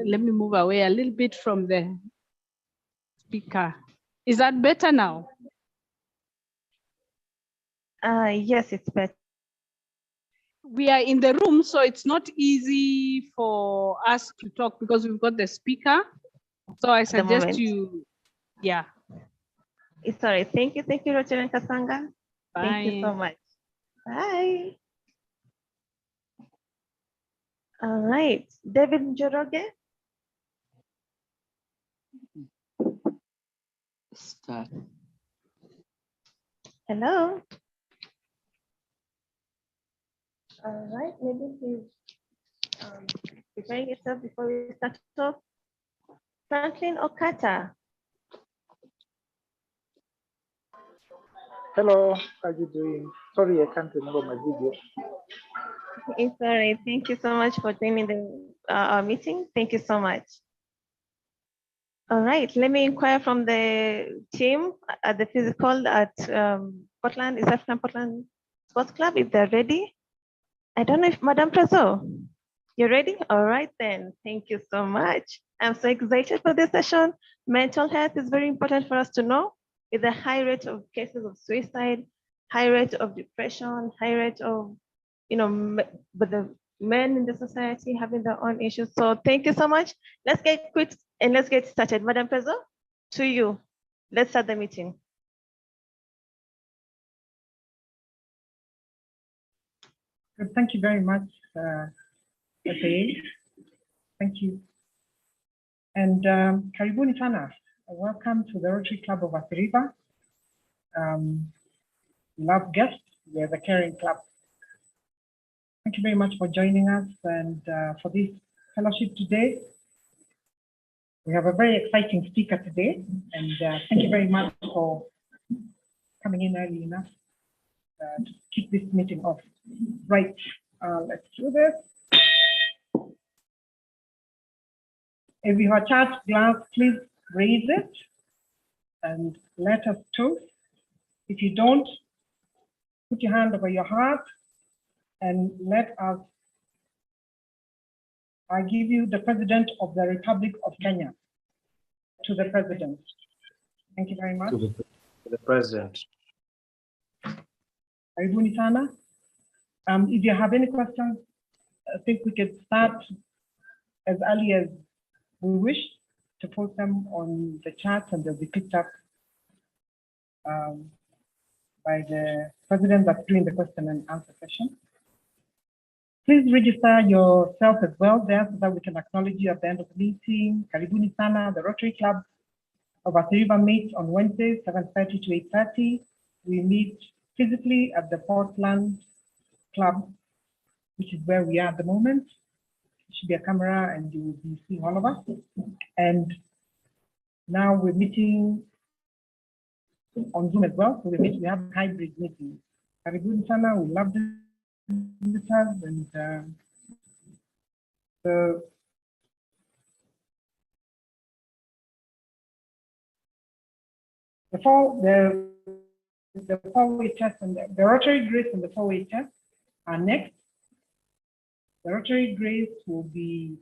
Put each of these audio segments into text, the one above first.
let me move away a little bit from the speaker. Is that better now? Yes, it's better. We are in the room, so it's not easy for us to talk because we've got the speaker. So I suggest you, yeah. It's all right. Thank you, Rachel and Kasanga. Bye. Thank you so much. Bye. All right, David Njoroge. Start. Hello. All right, maybe he's preparing yourself before we start off. Franklin Okata. Hello, how are you doing? Sorry, I can't remember my video. It's all right. Thank you so much for joining our meeting. Thank you so much. All right, let me inquire from the team at the physical at Portland, East African Portland Sports Club, if they're ready. I don't know if Madam Prezo, you're ready? All right then, thank you so much. I'm so excited for this session. Mental health is very important for us to know. With a high rate of cases of suicide, high rate of depression, high rate of, but the men in the society having their own issues. So thank you so much. Let's get quick and let's get started. Madam Prezo, to you. Let's start the meeting. Good. Thank you very much, Thank you. And karibuni sana. Welcome to the Rotary Club of Athi River. Love guests, we are the caring club. Thank you very much for joining us and for this fellowship today. We have a very exciting speaker today, and thank you very much for coming in early enough to kick this meeting off. Right, let's do this. If you have charged glass, please raise it and let us toast. If you don't, put your hand over your heart and let us, I give you the President of the Republic of Kenya. To the President. Thank you very much. To the President. Karibuni sana. If you have any questions, I think we could start as early as we wish to post them on the chat, and they'll be picked up by the President that's doing the question and answer session. Please register yourself as well there so that we can acknowledge you at the end of the meeting. Karibuni sana. The Rotary Club of Athi River meets on Wednesdays, 7:30 to 8:30. We meet physically at the Portland Club, which is where we are at the moment. There should be a camera and you will be seeing all of us. And now we're meeting on Zoom as well. So we have hybrid meetings. Karibuni sana. We love this. Visitors and the four-way test and the rotary grace and the four-way test are next. The rotary grace will be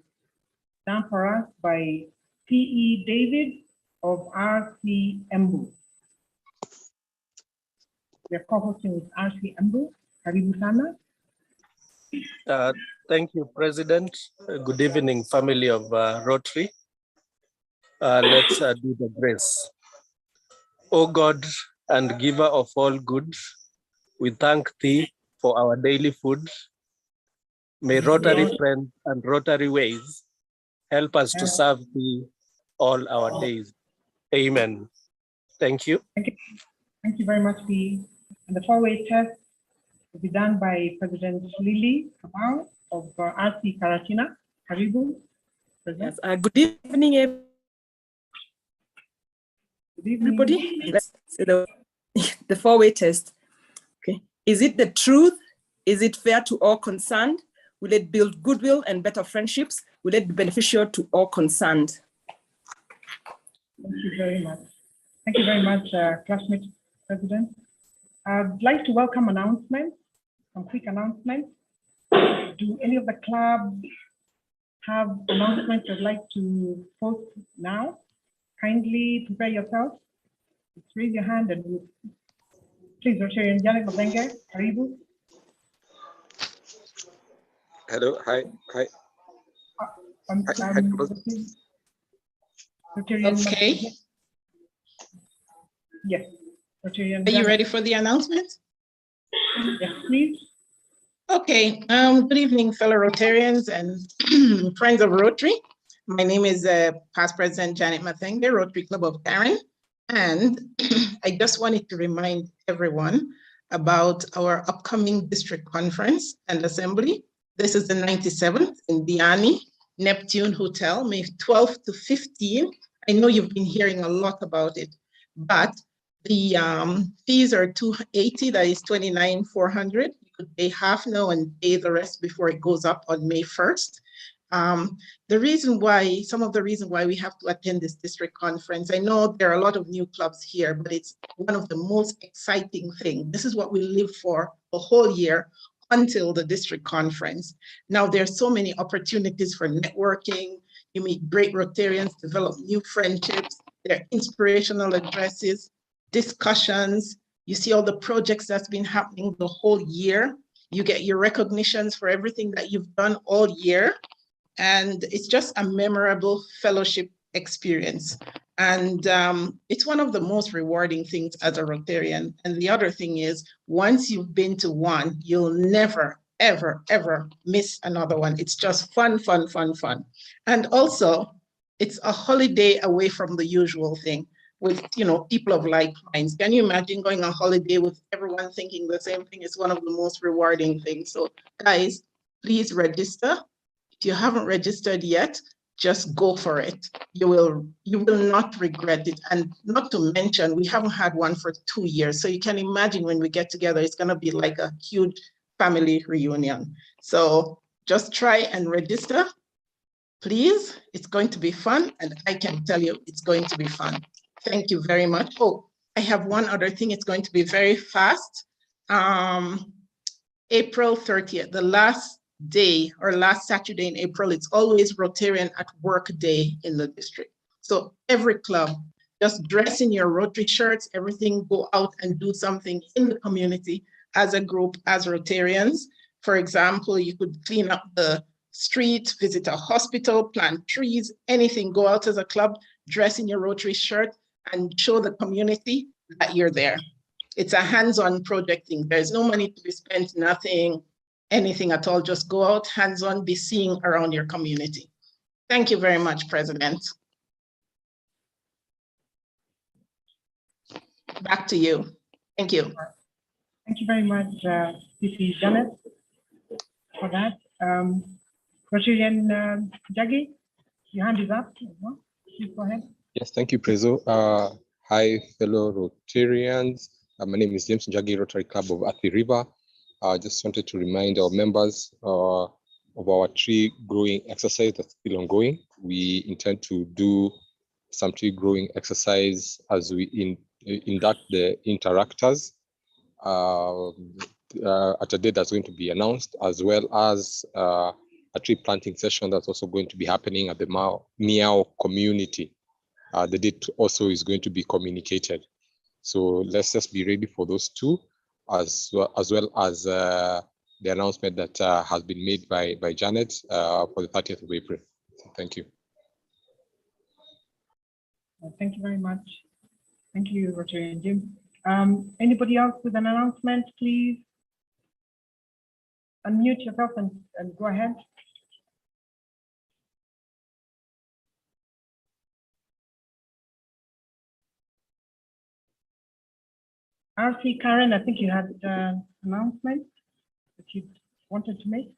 done for us by P.E. David of RC Embu. We're co-hosting with RC Embu. Karibu sana. Thank you, President. Good evening, family of Rotary. Let's do the grace. O God and giver of all good, we thank thee for our daily food. May Rotary friends and Rotary ways help us to serve thee all our days. Amen. Thank you. Thank you very much, P. And the four-way test will be done by President Lily Kamau of RC Karatina. Karibu. Yes, good evening, everybody. So the four-way test. Okay. Is it the truth? Is it fair to all concerned? Will it build goodwill and better friendships? Will it be beneficial to all concerned? Thank you very much. Thank you very much, classmate President. I'd like to welcome announcements, some quick announcements. Do any of the clubs have announcements you'd like to post now, kindly prepare yourself. Just raise your hand and please, Rotarian Janet Mabenge, karibu. Hello, hi. Rotarian Okay. Mabenge. Yes, Rotarian Are you Janet. ready for the announcement? Yes, please. Okay. Good evening, fellow Rotarians and friends of Rotary. My name is Past President Janet Mathenge, Rotary Club of Karen. And I just wanted to remind everyone about our upcoming district conference and assembly. This is the 97th in Diani, Neptune Hotel, May 12th to 15. I know you've been hearing a lot about it, but the fees are $280, that is $29,400. You could pay half now and pay the rest before it goes up on May 1st. Some of the reasons why we have to attend this district conference, I know there are a lot of new clubs here, but it's one of the most exciting things. This is what we live for a whole year until the district conference. Now, there's so many opportunities for networking. You meet great Rotarians, develop new friendships. There are inspirational addresses, discussions. You see all the projects that's been happening the whole year. You get your recognitions for everything that you've done all year. And it's just a memorable fellowship experience. And it's one of the most rewarding things as a Rotarian. And the other thing is, once you've been to one, you'll never, ever, ever miss another one. It's just fun, fun, fun, fun. And also, it's a holiday away from the usual thing with, people of like minds. Can you imagine going on holiday with everyone thinking the same thing? It's one of the most rewarding things. So guys, please register. If you haven't registered yet, just go for it. You will not regret it. And not to mention, we haven't had one for 2 years. So you can imagine when we get together, it's going to be like a huge family reunion. So just try and register, please. It's going to be fun. And I can tell you it's going to be fun. Thank you very much. Oh, I have one other thing. It's going to be very fast. April 30th, the last day or last Saturday in April, it's always Rotarian at Work Day in the district. So every club, just dress in your Rotary shirts, everything, go out and do something in the community as a group, as Rotarians. For example, you could clean up the street, visit a hospital, plant trees, anything, go out as a club, dress in your Rotary shirt and show the community that you're there. It's a hands-on project thing. There's no money to be spent, nothing, anything at all. Just go out, hands-on, be seeing around your community. Thank you very much, President. Back to you. Thank you. Thank you very much, CC Janet, for that. Rotarian Jaggi, your hand is up. Please go ahead. Yes, thank you, Prezo. Hi, fellow Rotarians. My name is James Njagi, Rotary Club of Athi River. I just wanted to remind our members of our tree growing exercise that's still ongoing. We intend to do some tree growing exercise as we induct the interactors at a date that's going to be announced, as well as a tree planting session that's also going to be happening at the Miao community. The date also is going to be communicated. So let's just be ready for those two, as well as the announcement that has been made by Janet for the 30th of April. So thank you. Thank you very much. Thank you, Rotarian Jim. Anybody else with an announcement, please? Unmute yourself and go ahead. RC Karen, I think you had an announcement that you wanted to make.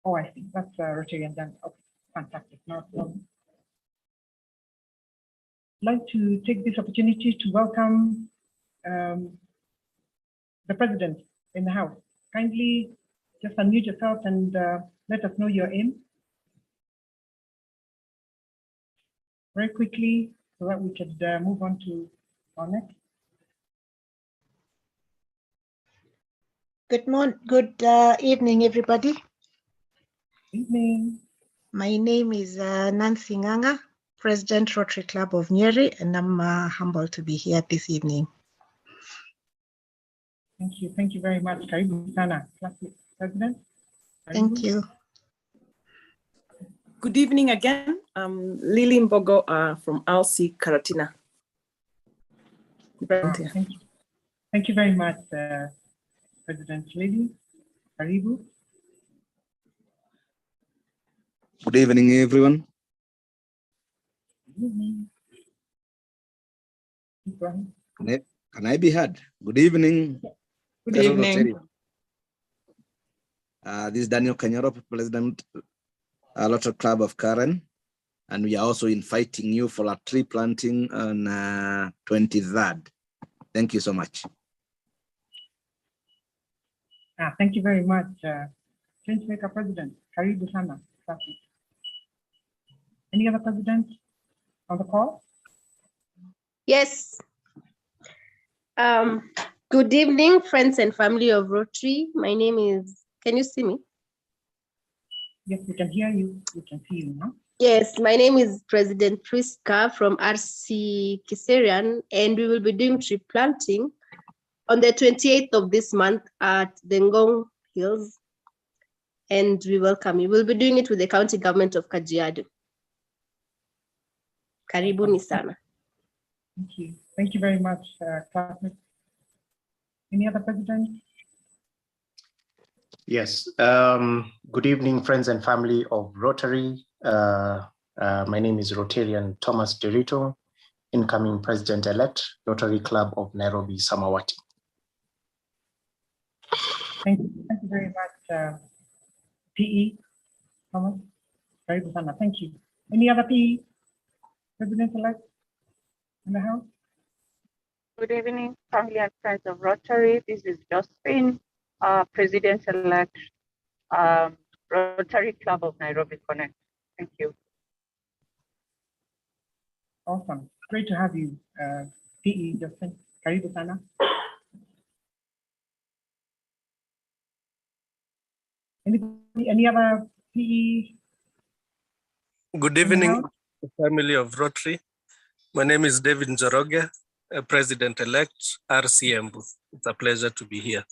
Oh, I see. That's Rotarian done. Okay, fantastic. No problem. I'd like to take this opportunity to welcome the President in the House. Kindly just unmute yourself and let us know your aim. Very quickly, so that we could move on to our next. Good evening, everybody. Evening. My name is Nancy Nganga, President Rotary Club of Nyeri, and I'm humbled to be here this evening. Thank you very much. Karibu sana, President. Thank you. Good evening again. I'm Lily Mbogo from RC Karatina. Thank you very much, President Lily. Karibu. Good evening, everyone. Good evening. Can I be heard? Good evening. Good evening. This is Daniel Kanyaro, President Rotary Club of Karen, and we are also inviting you for a tree planting on 23rd. Thank you so much. Thank you very much, Changemaker President. Karibu sana. Any other presidents on the call? Yes. Good evening, friends and family of Rotary. My name is, can you see me? Yes, we can hear you. We can see you now. Yes, my name is President Priska from RC Kiserian, and we will be doing tree planting on the 28th of this month at the Ngong Hills. And we welcome you. We'll be doing it with the county government of Kajiado. Karibuni sana. Thank you. Thank you very much, classmates. Any other president? Yes. Good evening, friends and family of Rotary. My name is Rotarian Thomas Derito, incoming President-elect, Rotary Club of Nairobi, Samawati. Thank you very much, PE, Thomas. Karibu sana. Thank you. Any other PE President-elect in the House? Good evening, family and friends of Rotary. This is Josephine, President-elect, Rotary Club of Nairobi Connect. Thank you. Awesome. Great to have you, PE, Josephine. Karibu sana. Any other PE? Good evening, family of Rotary. My name is David Njoroge, President-elect, RCM. It's a pleasure to be here.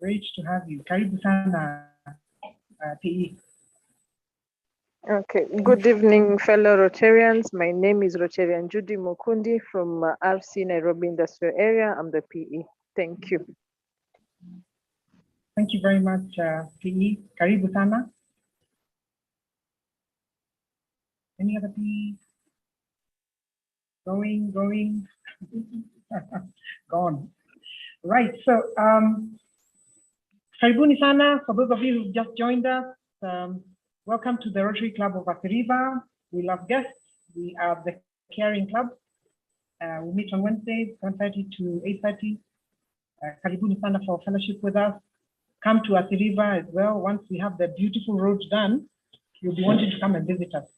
Great to have you. Karibu sana, PE. Okay, good evening, fellow Rotarians. My name is Rotarian Judy Mukundi from RC Nairobi Industrial Area. I'm the PE. Thank you. Thank you very much, PE. Karibu sana. Any other PE? Going. Gone. Right, so karibuni sana. For those of you who just joined us, welcome to the Rotary Club of Athi River. We love guests. We are the Caring Club. We meet on Wednesdays, 7:30 to 8:30. Karibuni sana for fellowship with us. Come to Athi River as well. Once we have the beautiful roads done, you'll be wanting to come and visit us.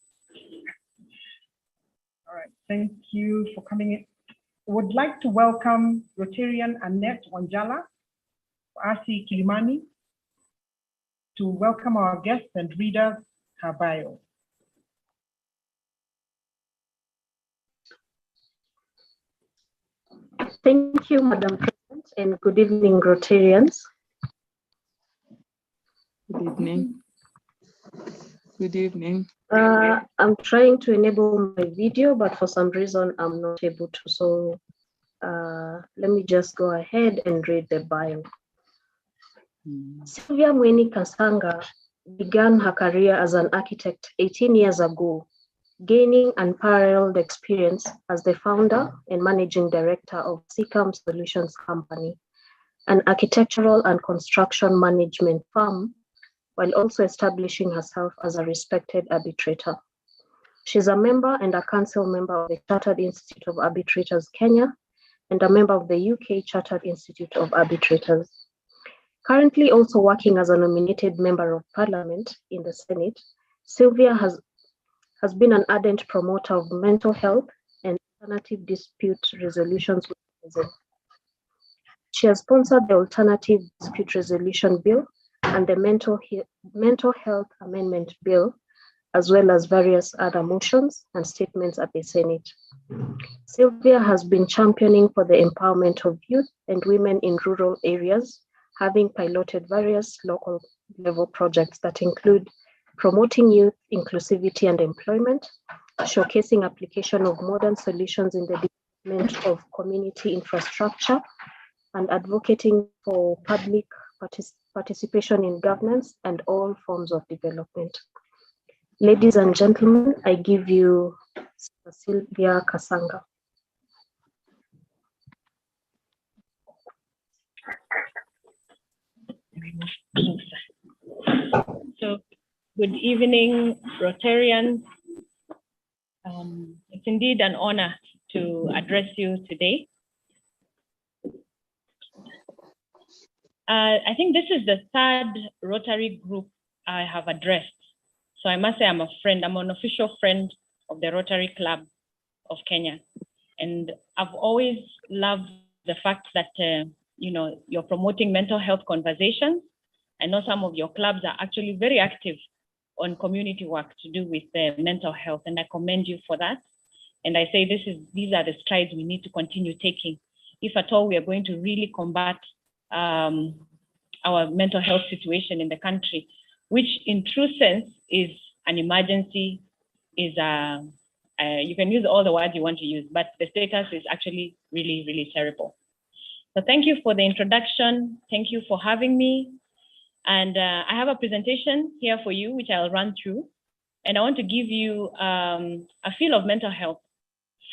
All right, thank you for coming in. Would like to welcome Rotarian Annette Wanjala, RC Kilimani, to welcome our guests and read us her bio. Thank you, Madam President, and good evening, Rotarians. Good evening. Good evening. I'm trying to enable my video, but for some reason I'm not able to. So let me just go ahead and read the bio. Sylvia Mweni Kasanga began her career as an architect 18 years ago, gaining unparalleled experience as the founder and managing director of Seacam Solutions Company, an architectural and construction management firm, while also establishing herself as a respected arbitrator. She's a member and a council member of the Chartered Institute of Arbitrators Kenya and a member of the UK Chartered Institute of Arbitrators. Currently also working as a nominated member of parliament in the Senate, Sylvia has been an ardent promoter of mental health and alternative dispute resolutions. She has sponsored the Alternative Dispute Resolution Bill and the Mental Health Amendment Bill, as well as various other motions and statements at the Senate. Sylvia has been championing for the empowerment of youth and women in rural areas, having piloted various local level projects that include promoting youth inclusivity and employment, showcasing application of modern solutions in the development of community infrastructure, and advocating for public participation in governance and all forms of development. Ladies and gentlemen, I give you Sylvia Kasanga. So, good evening, Rotarians. It's indeed an honor to address you today. I think this is the third Rotary group I have addressed. So I must say I'm a friend, I'm an official friend of the Rotary Club of Kenya. And I've always loved the fact that, you're promoting mental health conversations. I know some of your clubs are actually very active on community work to do with mental health, and I commend you for that. And I say these are the strides we need to continue taking. If at all we are going to really combat our mental health situation in the country, which in true sense is an emergency, is you can use all the words you want to use, but the status is actually really, really terrible. So thank you for the introduction. Thank you for having me. And I have a presentation here for you, which I'll run through. And I want to give you a feel of mental health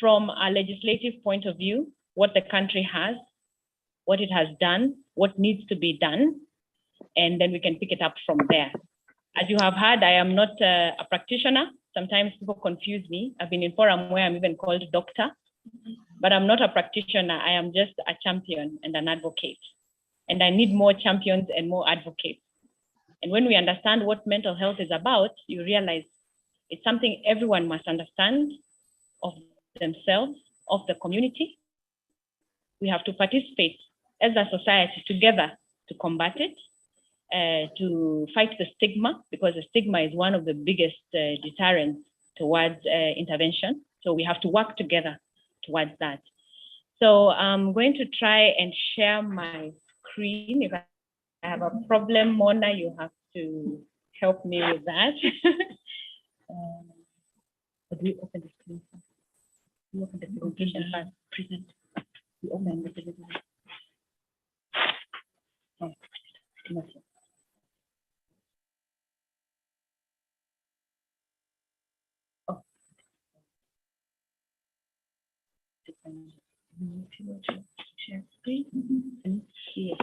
from a legislative point of view, what the country has, what it has done, what needs to be done, and then we can pick it up from there. As you have heard, I am not a practitioner. Sometimes people confuse me. I've been in forum where I'm even called doctor, but I'm not a practitioner. I am just a champion and an advocate. And I need more champions and more advocates. And when we understand what mental health is about, you realize it's something everyone must understand of themselves, of the community. We have to participate as a society together to combat it, to fight the stigma, because the stigma is one of the biggest deterrents towards intervention. So we have to work together towards that. So I'm going to try and share my screen. If I have a problem, Mona, you have to help me with that. But we open the screen first. We open the presentation first. Present. We open the presentation. Oh, not yet. Oh. Share screen and here.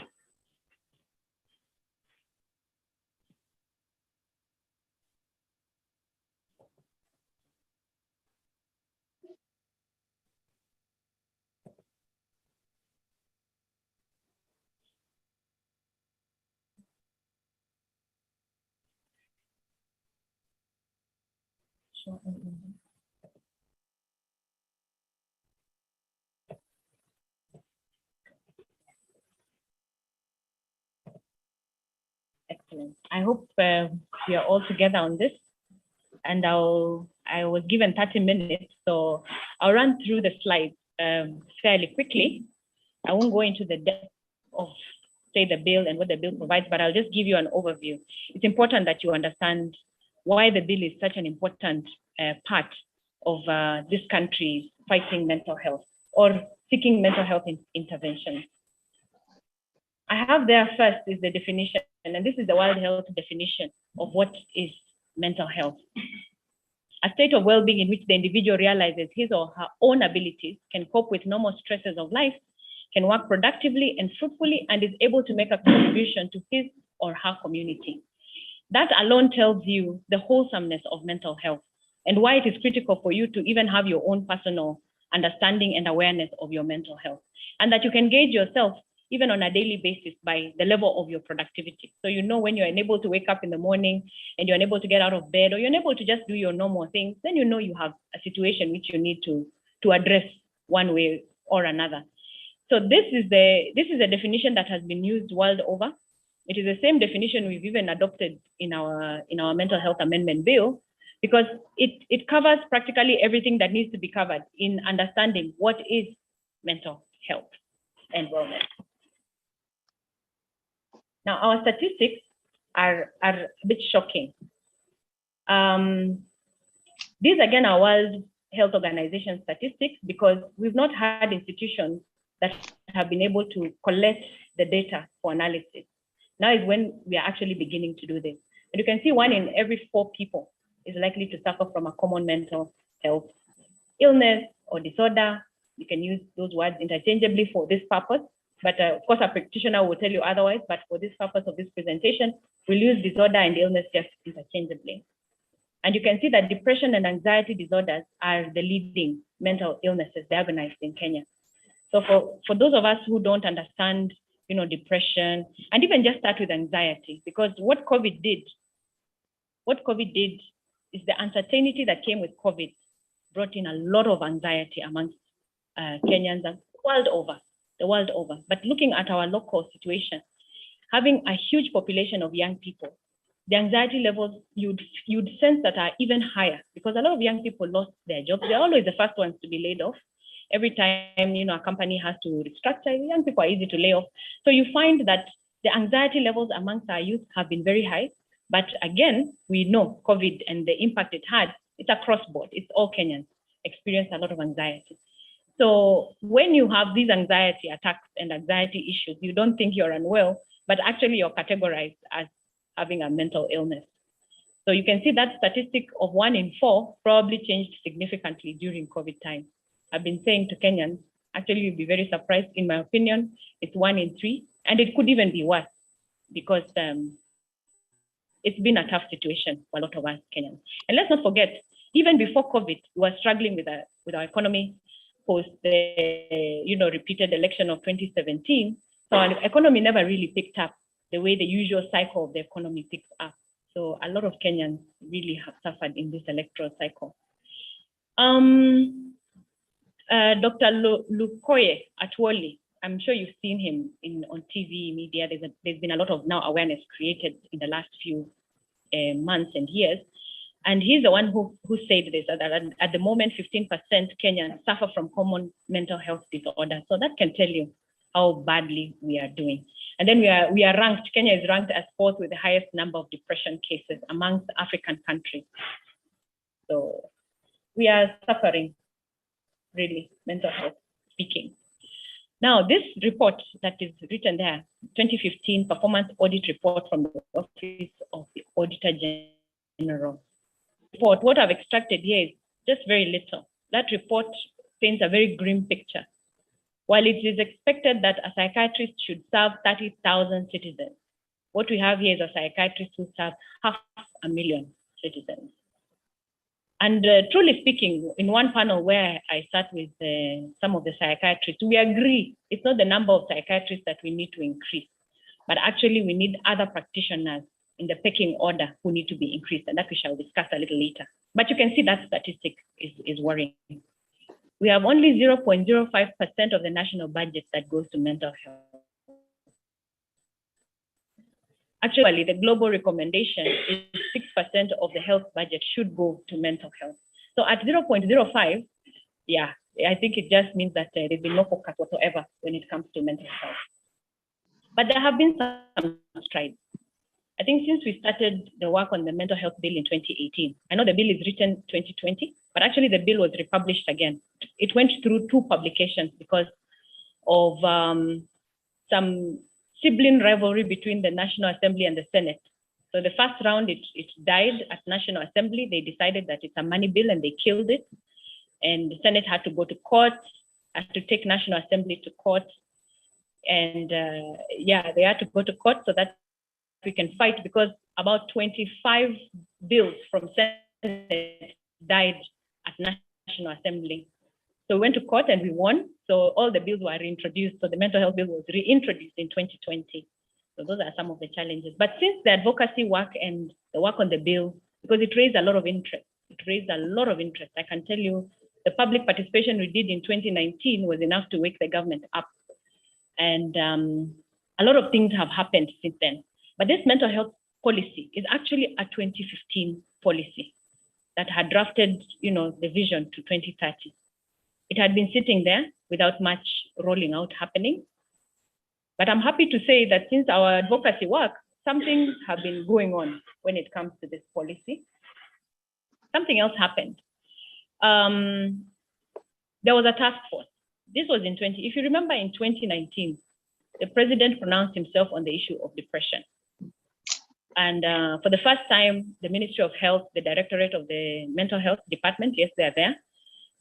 Excellent. I hope we are all together on this, and I was given 30 minutes, so I'll run through the slides fairly quickly. I won't go into the depth of, say, the bill and what the bill provides, but I'll just give you an overview. It's important that you understand why the bill is such an important part of this country's fighting mental health or seeking mental health intervention. I have there first is the definition, and this is the World Health definition of what is mental health. A state of well-being in which the individual realizes his or her own abilities, can cope with normal stresses of life, can work productively and fruitfully, and is able to make a contribution to his or her community. That alone tells you the wholesomeness of mental health and why it is critical for you to even have your own personal understanding and awareness of your mental health, and that you can gauge yourself even on a daily basis by the level of your productivity. So you know when you're unable to wake up in the morning and you're unable to get out of bed, or you're unable to just do your normal things, then you know you have a situation which you need to address one way or another. So this is a definition that has been used world over. It is the same definition we've even adopted in our mental health amendment bill, because it covers practically everything that needs to be covered in understanding what is mental health and wellness. Now, our statistics are a bit shocking. These again are World Health Organization statistics, because we've not had institutions that have been able to collect the data for analysis. Now is when we are actually beginning to do this. And you can see 1 in every 4 people is likely to suffer from a common mental health illness or disorder. You can use those words interchangeably for this purpose, but of course, a practitioner will tell you otherwise, but for this purpose of this presentation, we'll use disorder and illness just interchangeably. And you can see that depression and anxiety disorders are the leading mental illnesses diagnosed in Kenya. So for those of us who don't understand, depression, and even just start with anxiety, because what COVID did is the uncertainty that came with COVID brought in a lot of anxiety amongst Kenyans the world over. But looking at our local situation, having a huge population of young people, the anxiety levels you'd sense that are even higher, because a lot of young people lost their jobs. They're always the first ones to be laid off. Every time, a company has to restructure, young people are easy to lay off. So you find that the anxiety levels amongst our youth have been very high. But again, we know COVID and the impact it had, it's across board. It's all Kenyans experience a lot of anxiety. So when you have these anxiety attacks and anxiety issues, you don't think you're unwell, but actually you're categorized as having a mental illness. So you can see that statistic of 1 in 4 probably changed significantly during COVID time. I've been saying to Kenyans, actually you'll be very surprised, in my opinion, it's 1 in 3, and it could even be worse, because it's been a tough situation for a lot of us Kenyans. And let's not forget, even before COVID, we were struggling with our economy post the repeated election of 2017. So our economy never really picked up the way the usual cycle of the economy picks up. So a lot of Kenyans really have suffered in this electoral cycle. Dr. Lukoye Atwoli, I'm sure you've seen him on TV media. There's been a lot of now awareness created in the last few months and years. And he's the one who said this, that at the moment, 15% Kenyans suffer from common mental health disorders. So that can tell you how badly we are doing. And then we are ranked, Kenya is ranked as 4th with the highest number of depression cases amongst African countries. So we are suffering, really, mental health speaking. Now, this report that is written there, 2015 Performance Audit Report from the Office of the Auditor General. What I've extracted here is just very little. That report paints a very grim picture. While it is expected that a psychiatrist should serve 30,000 citizens, what we have here is a psychiatrist who serves 500,000 citizens. And truly speaking, in one panel where I sat with some of the psychiatrists, we agree it's not the number of psychiatrists that we need to increase, but actually we need other practitioners in the pecking order who need to be increased, and that we shall discuss a little later. But you can see that statistic is worrying. We have only 0.05% of the national budget that goes to mental health. Actually, the global recommendation is 6% of the health budget should go to mental health. So at 0.05, yeah, I think it just means that there's been no focus whatsoever when it comes to mental health. But there have been some strides. I think since we started the work on the mental health bill in 2018, I know the bill is written 2020, but actually the bill was republished again. It went through 2 publications because of some sibling rivalry between the National Assembly and the Senate. So the first round, it died at National Assembly. They decided that it's a money bill and they killed it. And the Senate had to go to court, had to take National Assembly to court. And yeah, they had to go to court so that we can fight, because about 25 bills from Senate died at National Assembly. So we went to court and we won. So all the bills were reintroduced. So the mental health bill was reintroduced in 2020. So those are some of the challenges. But since the advocacy work and the work on the bill, because it raised a lot of interest, I can tell you the public participation we did in 2019 was enough to wake the government up. And a lot of things have happened since then. But this mental health policy is actually a 2015 policy that had drafted, the vision to 2030. It had been sitting there without much rolling out happening. But I'm happy to say that since our advocacy work, some things have been going on when it comes to this policy. Something else happened. There was a task force. This was if you remember in 2019, the president pronounced himself on the issue of depression. And for the first time, the Ministry of Health, the Directorate of the Mental Health Department, yes, they're there.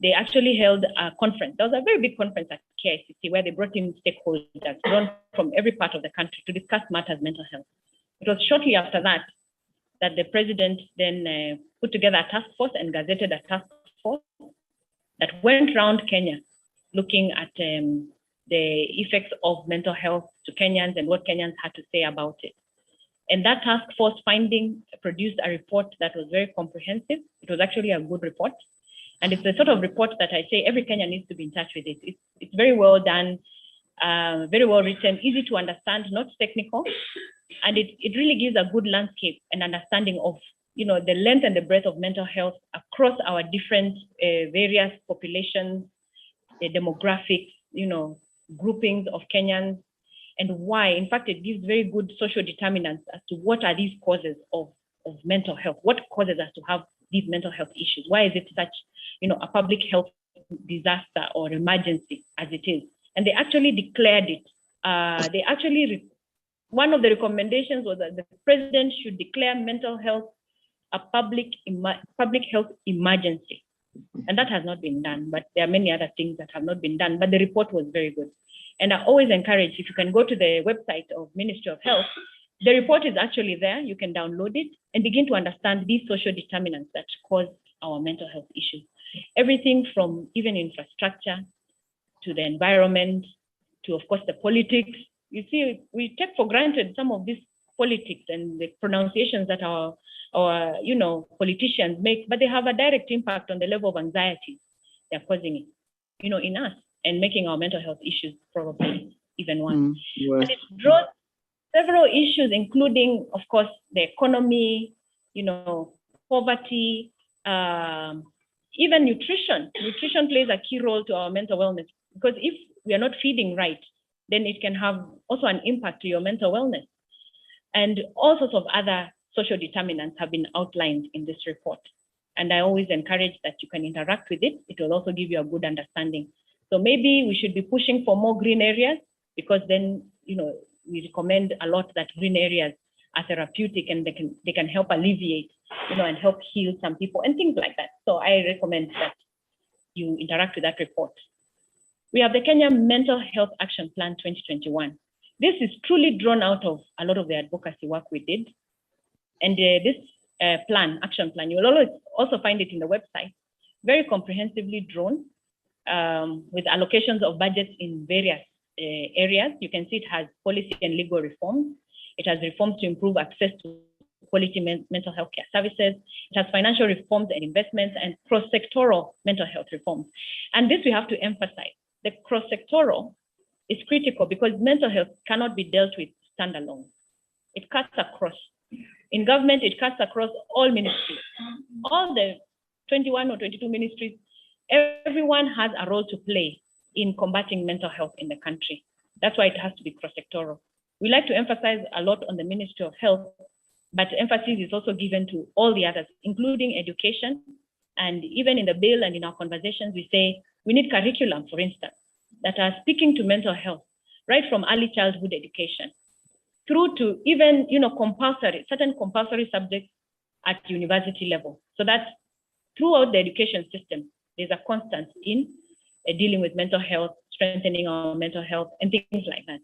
They actually held a conference. There was a very big conference at KICC where they brought in stakeholders drawn from every part of the country to discuss matters mental health. It was shortly after that that the president then put together a task force and gazetted a task force that went around Kenya looking at the effects of mental health to Kenyans and what Kenyans had to say about it. And that task force finding produced a report that was very comprehensive. It was actually a good report. And it's the sort of report that I say every Kenyan needs to be in touch with it. It's very well done, very well written, easy to understand, not technical. And it really gives a good landscape and understanding of the length and the breadth of mental health across our different various populations, demographics, groupings of Kenyans, and why. In fact, it gives very good social determinants as to what are these causes of mental health, what causes us to have these mental health issues, why is it such a public health disaster or emergency as it is. And they actually declared it. One of the recommendations was that the president should declare mental health a public health emergency. And that has not been done, but there are many other things that have not been done, but the report was very good. And I always encourage, if you can go to the website of Ministry of Health, the report is actually there. You can download it and begin to understand these social determinants that cause our mental health issues. Everything from even infrastructure to the environment to, of course, the politics. You see, we take for granted some of these politics and the pronunciations that our politicians make, but they have a direct impact on the level of anxiety they're causing it, in us, and making our mental health issues probably even worse. Yes. And it draws several issues, including, of course, the economy, poverty, even nutrition. Nutrition plays a key role to our mental wellness, because if we are not feeding right, then it can have also an impact to your mental wellness. And all sorts of other social determinants have been outlined in this report. And I always encourage that you can interact with it. It will also give you a good understanding. So maybe we should be pushing for more green areas, because then, we recommend a lot that green areas are therapeutic and they can help alleviate, and help heal some people and things like that. So I recommend that you interact with that report. We have the Kenya Mental Health Action Plan 2021. This is truly drawn out of a lot of the advocacy work we did. And this action plan, you will also find it in the website, very comprehensively drawn with allocations of budgets in various areas. You can see it has policy and legal reforms. It has reforms to improve access to quality mental health care services. It has financial reforms and investments and cross-sectoral mental health reforms. And this we have to emphasize. The cross-sectoral is critical because mental health cannot be dealt with standalone. It cuts across. In government, it cuts across all ministries. All the 21 or 22 ministries, everyone has a role to play in combating mental health in the country. That's why it has to be cross-sectoral. We like to emphasize a lot on the Ministry of Health, but emphasis is also given to all the others, including education. And even in the bill and in our conversations, we say we need curriculum, for instance, that are speaking to mental health, right from early childhood education through to even, certain compulsory subjects at university level. So that throughout the education system, there's a constant in dealing with mental health, strengthening our mental health, and things like that.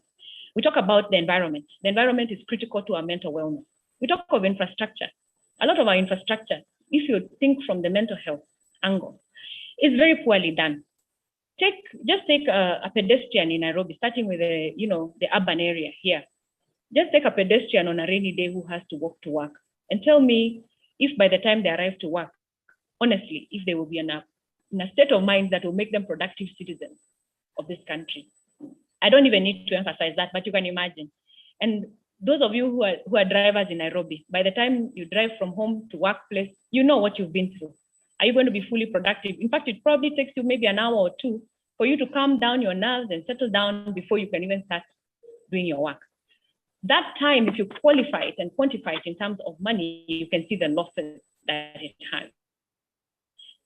We talk about the environment. The environment is critical to our mental wellness. We talk of infrastructure. A lot of our infrastructure, if you think from the mental health angle, is very poorly done. Just take a pedestrian in Nairobi, starting with the urban area here. Just take a pedestrian on a rainy day who has to walk to work, and tell me if by the time they arrive to work, honestly, if they will be in a state of mind that will make them productive citizens of this country. I don't even need to emphasize that, but you can imagine. And those of you who are drivers in Nairobi, by the time you drive from home to workplace, you know what you've been through. Are you going to be fully productive? In fact, it probably takes you maybe an hour or two for you to calm down your nerves and settle down before you can even start doing your work. That time, if you qualify it and quantify it in terms of money, you can see the losses that it has.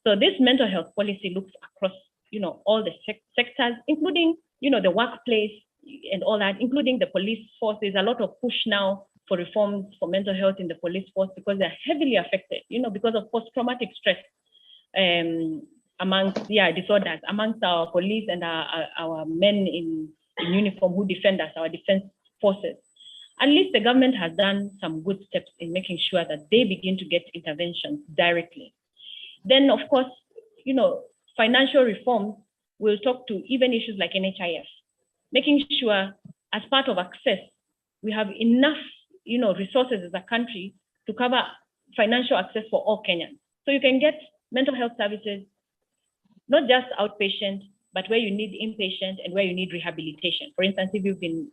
So this mental health policy looks across, all the sectors, including, the workplace and all that, including the police force. There's a lot of push now for reforms for mental health in the police force because they're heavily affected, because of post-traumatic stress amongst disorders amongst our police and our men in uniform who defend us, our defense forces. At least the government has done some good steps in making sure that they begin to get interventions directly. Then, of course, financial reform will talk to even issues like NHIF, making sure as part of access, we have enough, resources as a country to cover financial access for all Kenyans. So you can get mental health services, not just outpatient, but where you need inpatient and where you need rehabilitation. For instance, if you've been,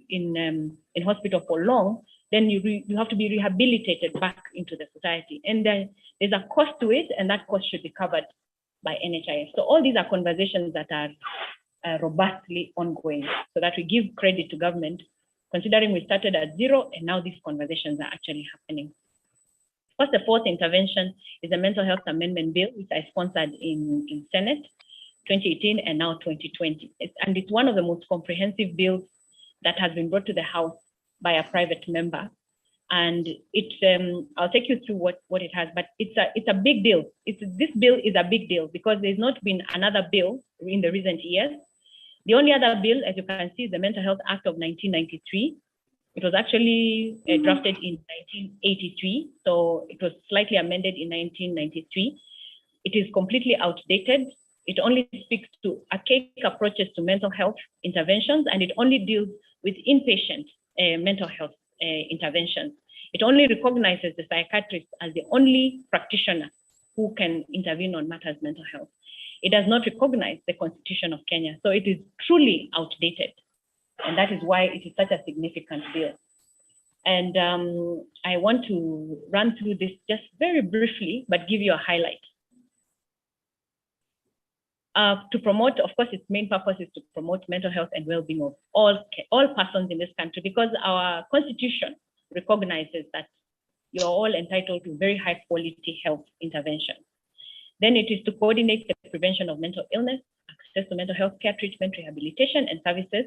in hospital for long, then you have to be rehabilitated back into the society. And then there's a cost to it, and that cost should be covered by NHIS. So all these are conversations that are robustly ongoing, so that we give credit to government, considering we started at zero, and now these conversations are actually happening. First, the fourth intervention is the Mental Health Amendment Bill, which I sponsored in Senate 2018 and now 2020. And it's one of the most comprehensive bills that has been brought to the House by a private member. And it's, I'll take you through what it has, but it's a big deal. This bill is a big deal because there's not been another bill in the recent years. The only other bill, as you can see, is the Mental Health Act of 1993. It was actually drafted in 1983, so it was slightly amended in 1993. It is completely outdated. It only speaks to archaic approaches to mental health interventions, and it only deals with inpatient mental health interventions. It only recognizes the psychiatrist as the only practitioner who can intervene on matters of mental health. It does not recognize the Constitution of Kenya, so it is truly outdated. And that is why it is such a significant bill. And I want to run through this just very briefly, but give you a highlight. To promote, of course, its main purpose is to promote mental health and well-being of all persons in this country, because our Constitution recognizes that you're all entitled to very high quality health intervention. Then it is to coordinate the prevention of mental illness, access to mental health care, treatment, rehabilitation, and services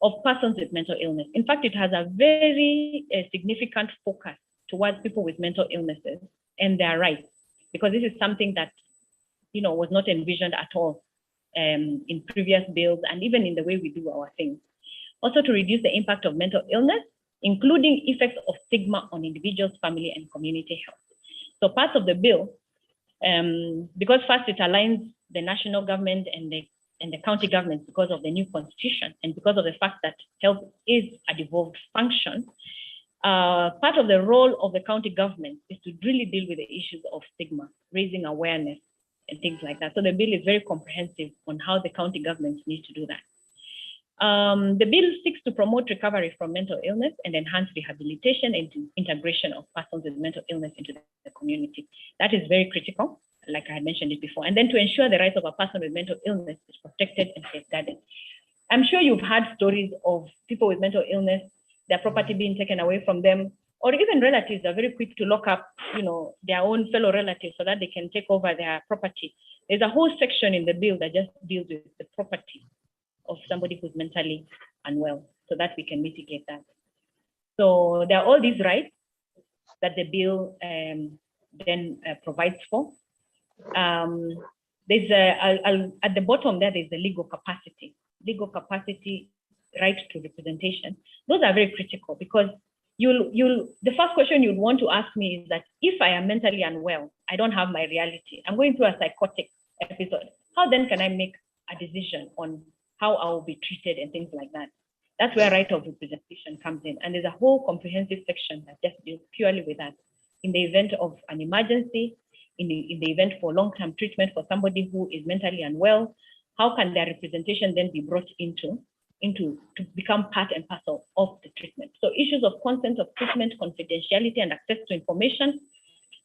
of persons with mental illness. In fact, it has a very significant focus towards people with mental illnesses and their rights, because this is something that was not envisioned at all in previous bills and even in the way we do our things. Also to reduce the impact of mental illness, including effects of stigma on individuals, family, and community health. So parts of the bill, because first it aligns the national government and the county governments because of the new constitution and because of the fact that health is a devolved function, part of the role of the county government is to really deal with the issues of stigma, raising awareness and things like that. So the bill is very comprehensive on how the county governments need to do that. The bill seeks to promote recovery from mental illness and enhance rehabilitation and integration of persons with mental illness into the community. That is very critical, like I had mentioned it before. And then to ensure the rights of a person with mental illness is protected and safeguarded. I'm sure you've heard stories of people with mental illness, their property being taken away from them, or even relatives are very quick to lock up, their own fellow relatives so that they can take over their property. There's a whole section in the bill that just deals with the property of somebody who's mentally unwell, so that we can mitigate that. So there are all these rights that the bill then provides for. There's at the bottom there's the legal capacity, right to representation. Those are very critical because the first question you'd want to ask me is that if I am mentally unwell, I don't have my reality, I'm going through a psychotic episode, how then can I make a decision on how I will be treated and things like that? That's where right of representation comes in. And there's a whole comprehensive section that just deals purely with that. In the event of an emergency, in the event for long-term treatment for somebody who is mentally unwell, how can their representation then be brought into to become part and parcel of the treatment. So issues of consent of treatment, confidentiality, and access to information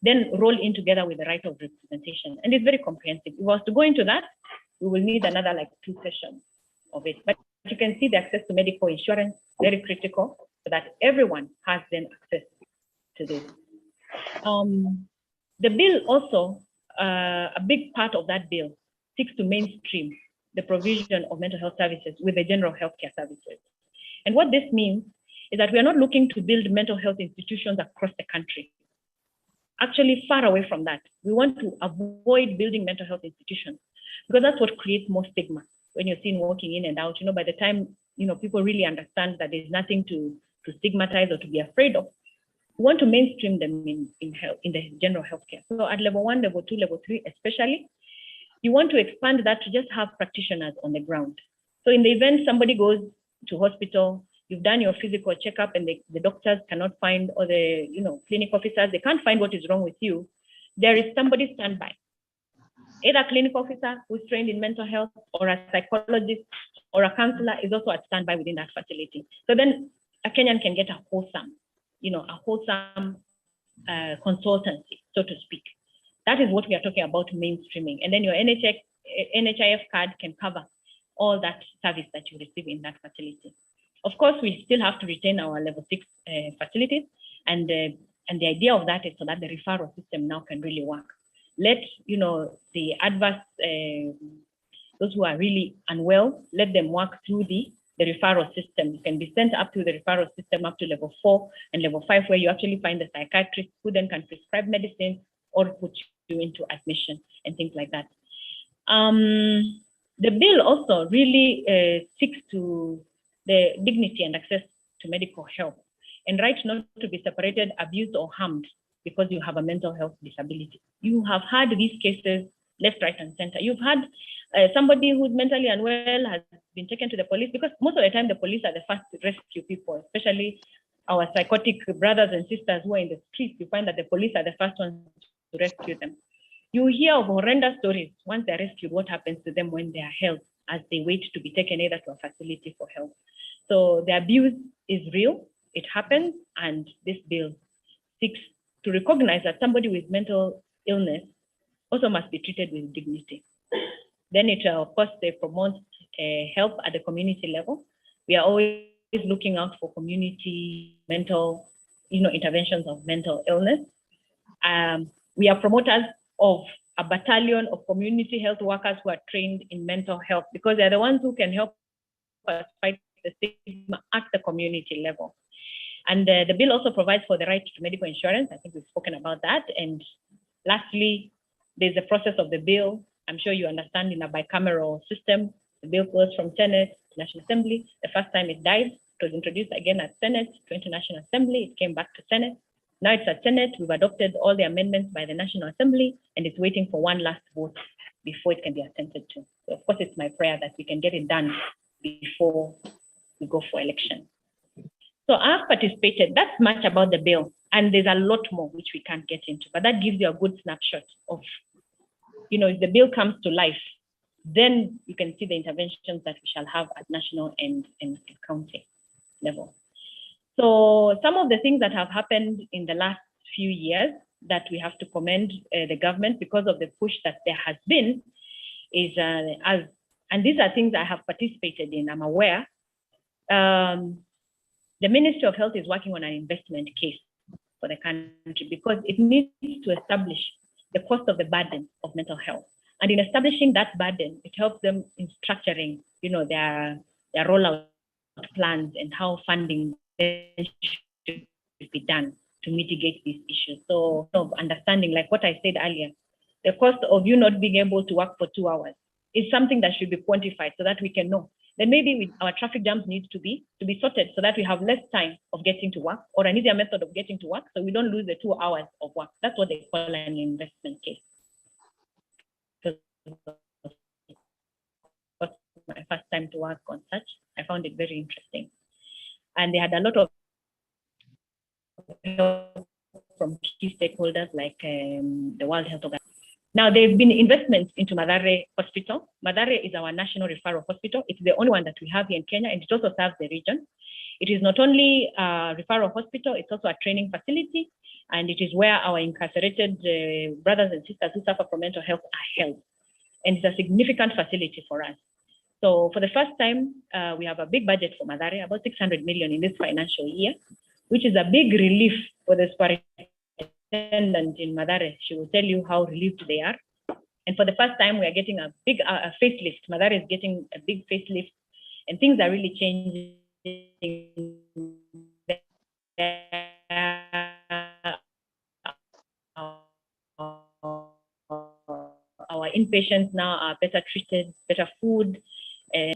then roll in together with the right of representation. And it's very comprehensive. If we was to go into that, we will need another like 2 sessions of it. But you can see the access to medical insurance, very critical, so that everyone has then access to this. The bill also, a big part of that bill seeks to mainstream the provision of mental health services with the general healthcare services. And what this means is that we are not looking to build mental health institutions across the country. Actually, far away from that. We want to avoid building mental health institutions because that's what creates more stigma. When you're seen walking in and out, by the time, people really understand that there's nothing to stigmatize or to be afraid of, we want to mainstream them in the general healthcare. So at level 1, level 2, level 3, especially, you want to expand that to just have practitioners on the ground. So in the event somebody goes to hospital, you've done your physical checkup and the doctors cannot find, or the clinic officers, they can't find what is wrong with you, there is somebody standby. Either a clinic officer who's trained in mental health, or a psychologist, or a counselor is also at standby within that facility. So then a Kenyan can get a wholesome consultancy, so to speak. That is what we are talking about, mainstreaming. And then your NHIF card can cover all that service that you receive in that facility. Of course, we still have to retain our level 6 facilities. And the idea of that is so that the referral system now can really work. Let, the adverse, those who are really unwell, let them work through the referral system. You can be sent up to the referral system up to level 4 and level 5, where you actually find the psychiatrist who then can prescribe medicine or put you into admission and things like that. The bill also really seeks to the dignity and access to medical help and right not to be separated, abused, or harmed because you have a mental health disability. You have had these cases left, right, and center. You've had somebody who's mentally unwell has been taken to the police, because most of the time the police are the first to rescue people, especially our psychotic brothers and sisters who are in the streets. You find that the police are the first ones to rescue them. You hear of horrendous stories. Once they're rescued, what happens to them when they are held as they wait to be taken either to a facility for help. So the abuse is real, it happens, and this bill seeks to recognize that somebody with mental illness also must be treated with dignity. Then it, of course, they promote help at the community level. We are always looking out for community mental, interventions of mental illness. We are promoters of a battalion of community health workers who are trained in mental health, because they're the ones who can help us fight the stigma at the community level. And the bill also provides for the right to medical insurance. I think we've spoken about that. And lastly, there's the process of the bill. I'm sure you understand, in a bicameral system, the bill goes from Senate to National Assembly. The first time it died, it was introduced again at Senate, went to National Assembly, it came back to Senate. Now it's at Senate. We've adopted all the amendments by the National Assembly, and it's waiting for one last vote before it can be attended to. So of course, it's my prayer that we can get it done before we go for election. So I've participated. That's much about the bill, and there's a lot more which we can't get into, but that gives you a good snapshot of, if the bill comes to life, then you can see the interventions that we shall have at national and county level. So some of the things that have happened in the last few years that we have to commend the government because of the push that there has been is, and these are things I have participated in, I'm aware, the Ministry of Health is working on an investment case for the country because it needs to establish the cost of the burden of mental health. And in establishing that burden, it helps them in structuring, their rollout plans and how funding should be done to mitigate these issues. So understanding, like what I said earlier, the cost of you not being able to work for 2 hours is something that should be quantified so that we can know. Then maybe our traffic jams need to be sorted so that we have less time of getting to work, or an easier method of getting to work, so we don't lose the 2 hours of work. That's what they call an investment case. So my first time to work on such, I found it very interesting. And they had a lot of help from key stakeholders like the World Health Organization. Now, there have been investments into Mathare Hospital. Mathare is our national referral hospital. It's the only one that we have here in Kenya, and it also serves the region. It is not only a referral hospital, it's also a training facility, and it is where our incarcerated brothers and sisters who suffer from mental health are held. And it's a significant facility for us. So for the first time, we have a big budget for Mathare, about 600 million in this financial year, which is a big relief for the superintendent in Mathare. She will tell you how relieved they are. And for the first time, we are getting a big facelift. Mathare is getting a big facelift, and things are really changing. Our inpatients now are better treated, better food.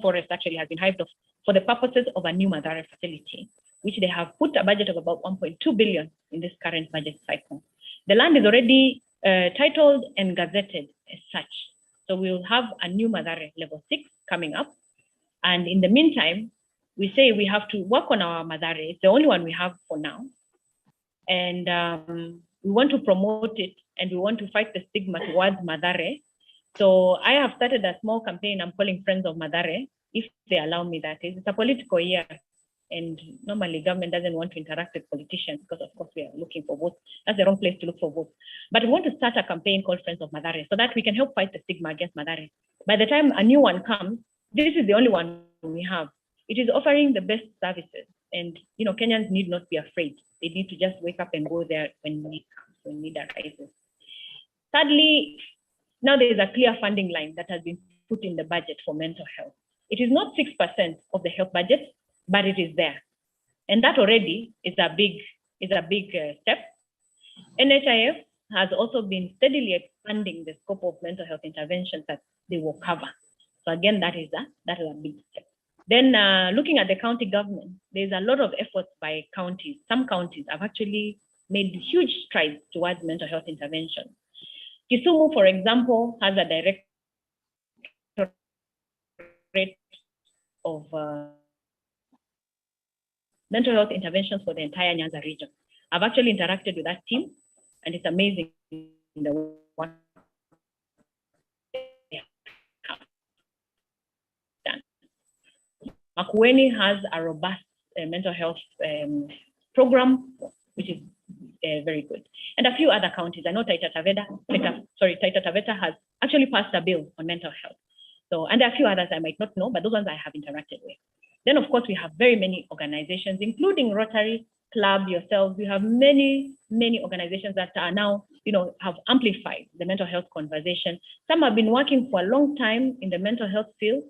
Forest actually has been hived off for the purposes of a new Mathare facility, which they have put a budget of about 1.2 billion in this current budget cycle. The land is already titled and gazetted as such. So we will have a new Mathare level 6 coming up. And in the meantime, we say we have to work on our Mathare. It's the only one we have for now. And we want to promote it, and we want to fight the stigma towards Mathare. So I have started a small campaign I'm calling Friends of Mathare, if they allow me that. It's a political year, and normally government doesn't want to interact with politicians because of course we are looking for votes. That's the wrong place to look for votes. But we want to start a campaign called Friends of Mathare so that we can help fight the stigma against Mathare. By the time a new one comes, this is the only one we have. It is offering the best services, and Kenyans need not be afraid. They need to just wake up and go there when need comes, when need arises. Thirdly, now there is a clear funding line that has been put in the budget for mental health. It is not 6% of the health budget, but it is there, and that already is a big step. NHIF has also been steadily expanding the scope of mental health interventions that they will cover. So again, that is a big step. Then looking at the county government, there's a lot of efforts by counties. Some counties have actually made huge strides towards mental health intervention. Kisumu, for example, has a directorate of mental health interventions for the entire Nyanza region. I've actually interacted with that team, and it's amazing the work they have done. Makueni has a robust mental health program, which is very good. And a few other counties. I know Taita Taveta has actually passed a bill on mental health. So, and there are a few others I might not know, but those ones I have interacted with. Then, of course, we have very many organizations, including Rotary Club, yourselves. We have many, many organizations that are now, have amplified the mental health conversation. Some have been working for a long time in the mental health field,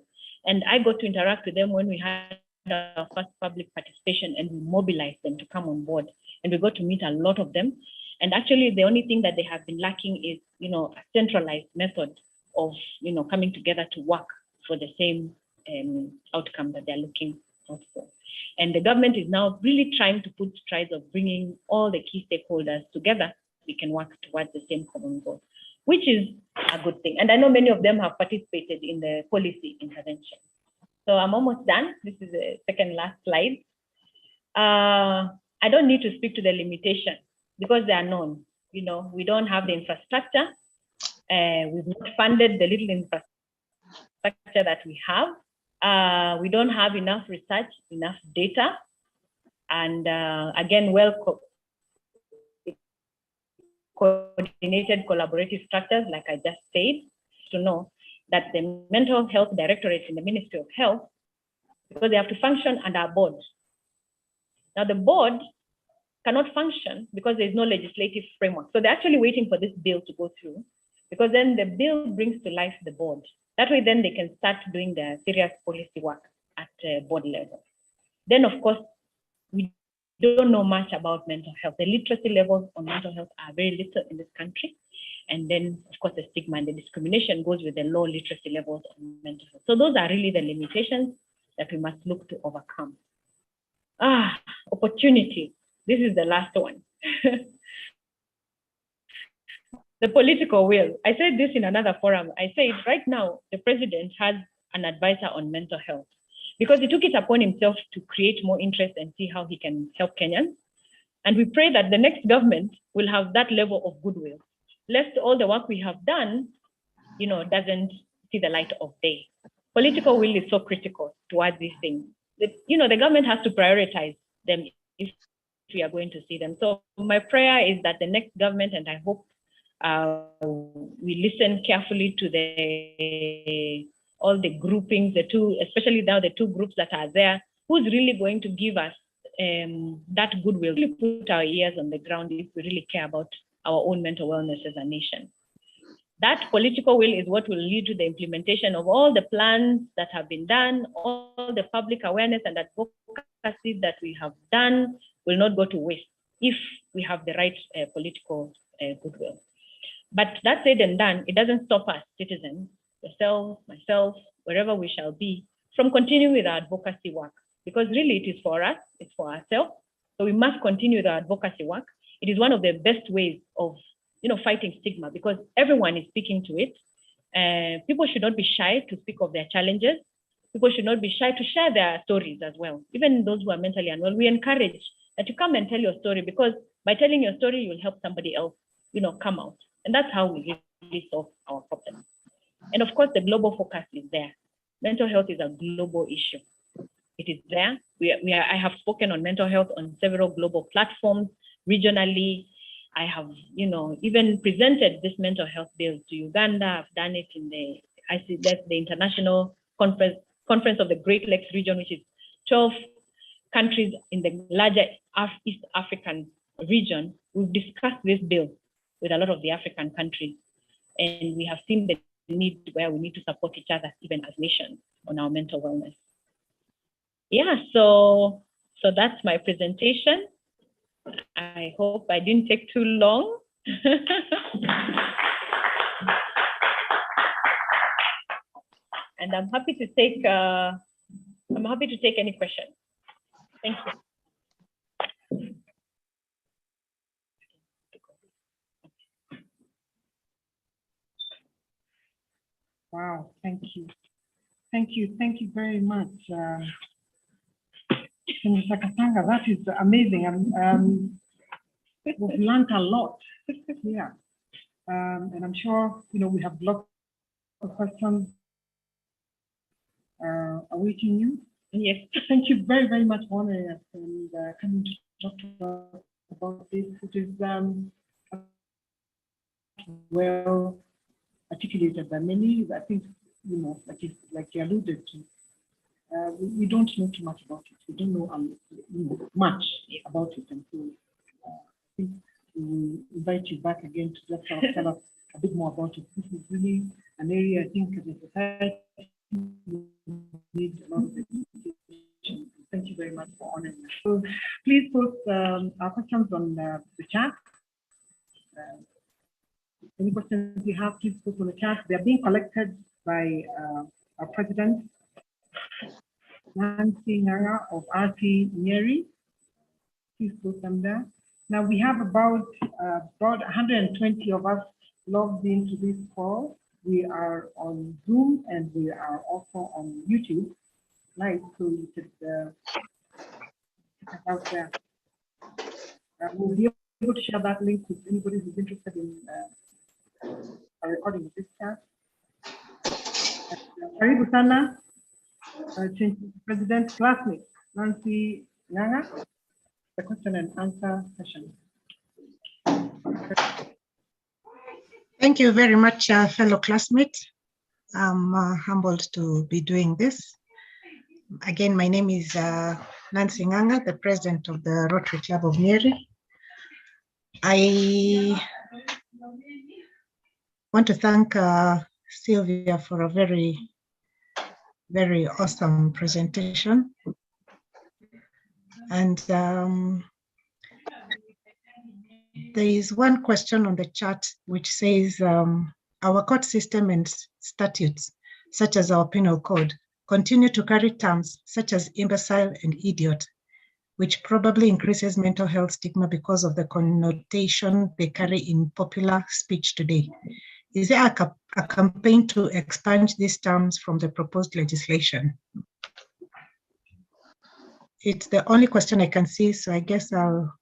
and I got to interact with them when we had our first public participation, and we mobilized them to come on board. And we got to meet a lot of them. And actually, the only thing that they have been lacking is, a centralized method of, coming together to work for the same outcome that they're looking out for. And the government is now really trying to put strides of bringing all the key stakeholders together. We can work towards the same common goal, which is a good thing. And I know many of them have participated in the policy intervention. So I'm almost done. This is the second last slide. I don't need to speak to the limitations because they are known. We don't have the infrastructure. We've not funded the little infrastructure that we have. We don't have enough research, enough data, and again, coordinated collaborative structures, like I just said, to know that the mental health directorate in the Ministry of Health, because they have to function under a board. Now the board cannot function because there's no legislative framework. So they're actually waiting for this bill to go through, because then the bill brings to life the board. That way, then they can start doing their serious policy work at board level. Then, of course, we don't know much about mental health. The literacy levels on mental health are very little in this country. And then, of course, the stigma and the discrimination goes with the low literacy levels on mental health. So those are really the limitations that we must look to overcome. Opportunity. This is the last one. The political will. I said this in another forum. I said right now, the president has an advisor on mental health because he took it upon himself to create more interest and see how he can help Kenyans. And we pray that the next government will have that level of goodwill lest all the work we have done, doesn't see the light of day. Political will is so critical towards these things. The government has to prioritize them if we are going to see them. So my prayer is that the next government, and I hope we listen carefully to all the groupings, especially now the two groups that are there, who's really going to give us that goodwill, really put our ears on the ground if we really care about our own mental wellness as a nation. That political will is what will lead to the implementation of all the plans that have been done, all the public awareness and advocacy that we have done will not go to waste if we have the right political goodwill. But that said and done, it doesn't stop us, citizens, yourself, myself, wherever we shall be, from continuing with our advocacy work. Because really it is for us, it's for ourselves. So we must continue the advocacy work. It is one of the best ways of fighting stigma, because everyone is speaking to it. People should not be shy to speak of their challenges. People should not be shy to share their stories as well. Even those who are mentally unwell, we encourage that you come and tell your story, because by telling your story, you will help somebody else, come out. And that's how we really solve our problems. And of course, the global focus is there. Mental health is a global issue. It is there. I have spoken on mental health on several global platforms, regionally. I have, even presented this mental health bill to Uganda. I've done it in the International Conference of the Great Lakes region, which is 12 countries in the larger East African region. We've discussed this bill with a lot of the African countries, and we have seen the need where we need to support each other, even as nations, on our mental wellness. Yeah, so that's my presentation. I hope I didn't take too long. And I'm happy to take any questions. Thank you. Wow, thank you. Thank you very much. Mr. Kasanga, that is amazing. We've learned a lot. Yeah. And I'm sure, we have lots of questions awaiting you. Yes. Thank you very, very much for honoring us and coming to talk to us about this. It is well articulated by many. I think, like you alluded to, we don't know too much about it. We don't know much about it. And so I think we will invite you back again to just tell us a bit more about it. This is really an area I think as a society we need a lot of education. Thank you very much for honoring us. So please post our questions on the chat. Any questions you have, please post on the chat. They are being collected by our president, Nancy Nganga of RT Nyeri. Please post them there. Now we have about 120 of us logged into this call. We are on Zoom and we are also on YouTube live, so you could check us out there. We'll be able to share that link with anybody who's interested in a recording of this chat. Karibu sana, President classmate Nancy Nganga, the question and answer session. Thank you very much, fellow classmates. I'm humbled to be doing this. Again, my name is Nancy Nganga, the president of the Rotary Club of Nyeri. I want to thank Sylvia for a very, very awesome presentation. And there is one question on the chat which says, our court system and statutes, such as our penal code, continue to carry terms such as imbecile and idiot, which probably increases mental health stigma because of the connotation they carry in popular speech today. Is there a campaign to expunge these terms from the proposed legislation? It's the only question I can see, so I guess I'll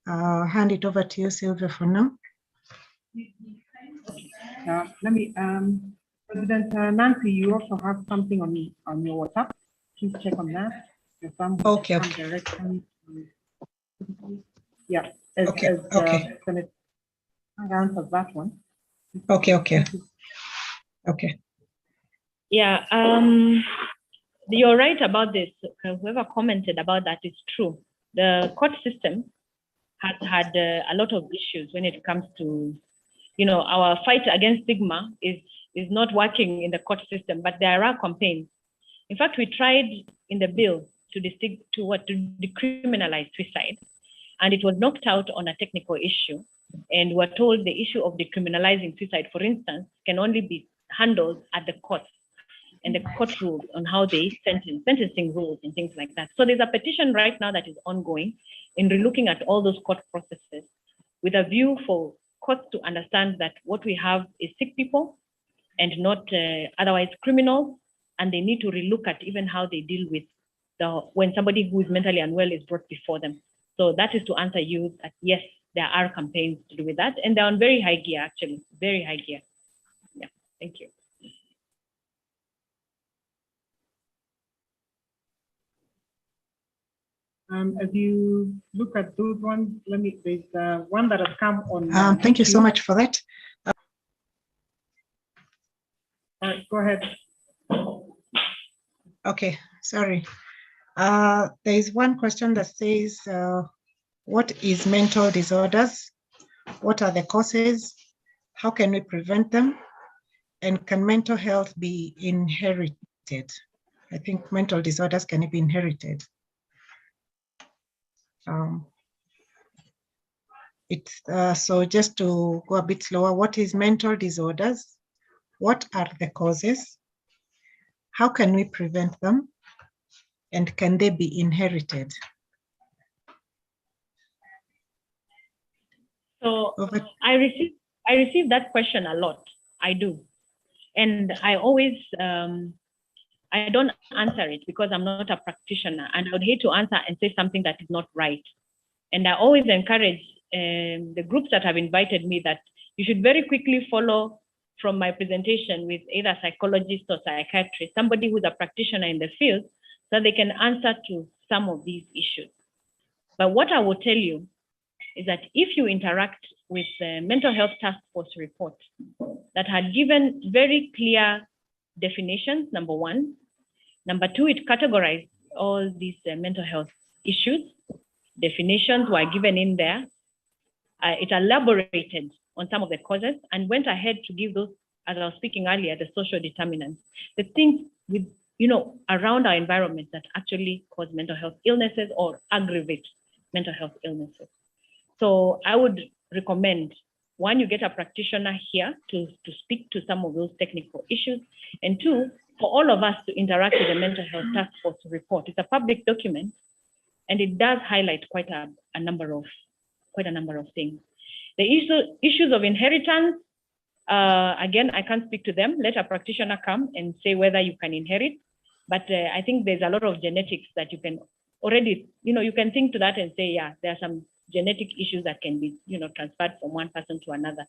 hand it over to you, Sylvia, for now. Let me, President Nancy, you also have something on your WhatsApp. Please check on that. Okay. Yeah. Senator answers that one. Okay. Yeah. You're right about this. Whoever commented about that is true. The court system has had a lot of issues when it comes to, our fight against stigma is not working in the court system, but there are campaigns. In fact, we tried in the bill to decriminalize suicide, and it was knocked out on a technical issue. And we're told the issue of decriminalizing suicide, for instance, can only be handled at the courts and the court rules on how they sentencing rules and things like that. So there's a petition right now that is ongoing in relooking at all those court processes with a view for courts to understand that what we have is sick people and not otherwise criminals, and they need to relook at even how they deal with when somebody who is mentally unwell is brought before them. So that is to answer you that yes, there are campaigns to do with that, and they're on very high gear, actually, very high gear. Yeah, thank you. As you look at those ones, there's one that has come on. Thank you so much for that. All right, go ahead. Okay, sorry. There is one question that says, what is mental disorders? What are the causes? How can we prevent them? And can mental health be inherited? I think mental disorders can be inherited. So just to go a bit slower, what is mental disorders? What are the causes? How can we prevent them? And can they be inherited? So I receive that question a lot. I do. And I always, I don't answer it because I'm not a practitioner, and I would hate to answer and say something that is not right. And I always encourage the groups that have invited me that you should very quickly follow from my presentation with either psychologist or psychiatrist, somebody who's a practitioner in the field, so they can answer to some of these issues. But what I will tell you is that if you interact with the Mental Health Task Force report that had given very clear definitions, number one. Number two, it categorized all these mental health issues. Definitions were given in there. It elaborated on some of the causes and went ahead to give those, as I was speaking earlier, the social determinants, the things with, around our environment that actually cause mental health illnesses or aggravate mental health illnesses. So I would recommend, one, you get a practitioner here to speak to some of those technical issues, and two, for all of us to interact with the Mental Health Task Force report. It's a public document, and it does highlight quite a number of things. The issues of inheritance, again, I can't speak to them. Let a practitioner come and say whether you can inherit. But I think there's a lot of genetics that you can already, you can think to that and say, yeah, there are some genetic issues that can be, transferred from one person to another,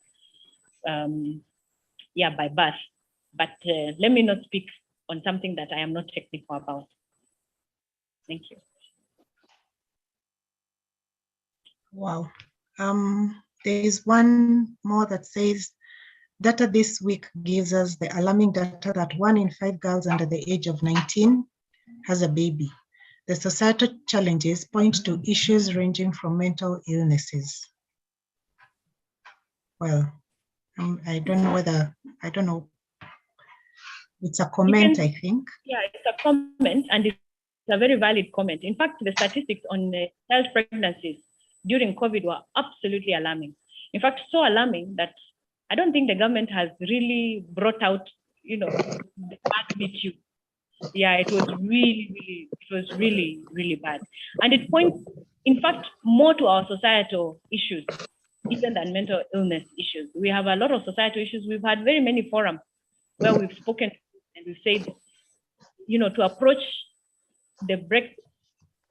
by birth. But let me not speak on something that I am not technical about. Thank you. Wow. There is one more that says, data this week gives us the alarming data that 1 in 5 girls under the age of 19 has a baby. The societal challenges point to issues ranging from mental illnesses. Well, I don't know. It's a comment, I think. Yeah, it's a comment, and it's a very valid comment. In fact, the statistics on child pregnancies during COVID were absolutely alarming. In fact, so alarming that I don't think the government has really brought out, the magnitude. Yeah, it was really, really bad. And it points, in fact, more to our societal issues, even than mental illness issues. We have a lot of societal issues. We've had very many forums where we've spoken and we've said, to approach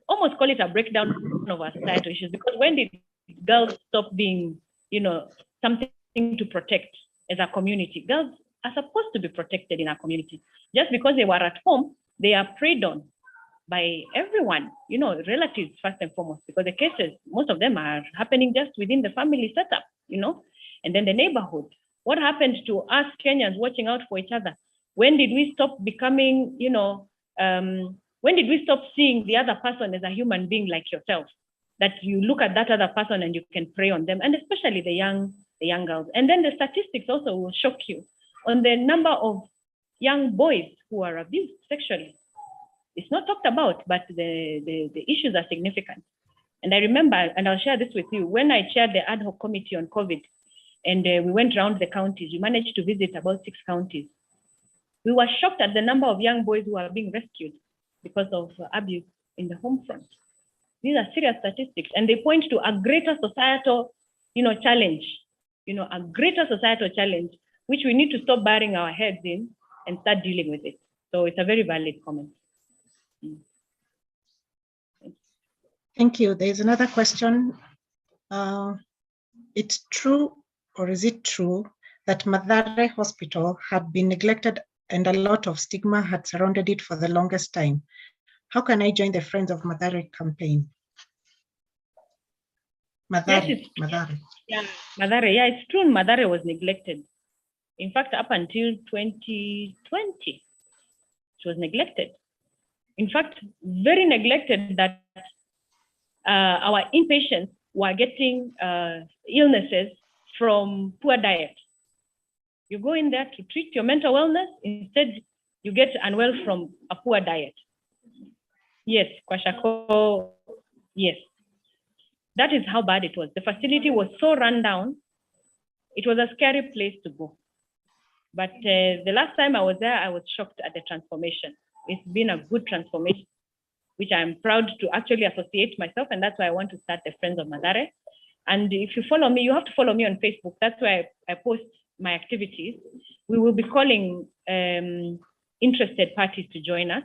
almost call it a breakdown of our societal issues, because when did girls stop being, something thing to protect as a community. Girls are supposed to be protected in our community. Just because they were at home, they are preyed on by everyone, you know, relatives first and foremost, because the cases, most of them are happening just within the family setup, you know, and then the neighborhood. What happened to us Kenyans watching out for each other? When did we stop becoming, you know, when did we stop seeing the other person as a human being like yourself? That you look at that other person and you can prey on them, and especially the young girls. And then the statistics also will shock you on the number of young boys who are abused sexually. It's not talked about, but the issues are significant. And I remember, and I'll share this with you, when I chaired the ad hoc committee on COVID, and we went around the counties, we managed to visit about 6 counties. We were shocked at the number of young boys who are being rescued because of abuse in the home front. These are serious statistics, and they point to a greater societal, you know, challenge, you know, a greater societal challenge, which we need to stop burying our heads in and start dealing with it. So it's a very valid comment. Thank you. There's another question. It's true, or is it true, that Mathare Hospital had been neglected and a lot of stigma had surrounded it for the longest time? How can I join the Friends of Mathare campaign? Mathare, Yes, Mathare. Yeah, Mathare. Yeah, it's true. Mathare was neglected. In fact, up until 2020, it was neglected. In fact, very neglected that our inpatients were getting illnesses from poor diet. You go in there to treat your mental wellness, instead you get unwell from a poor diet. Yes, Kwashako, yes. That is how bad it was. The facility was so run down. It was a scary place to go. But the last time I was there, I was shocked at the transformation. It's been a good transformation, which I'm proud to actually associate myself. And that's why I want to start the Friends of Mathare. And if you follow me, you have to follow me on Facebook. That's where I post my activities. We will be calling interested parties to join us.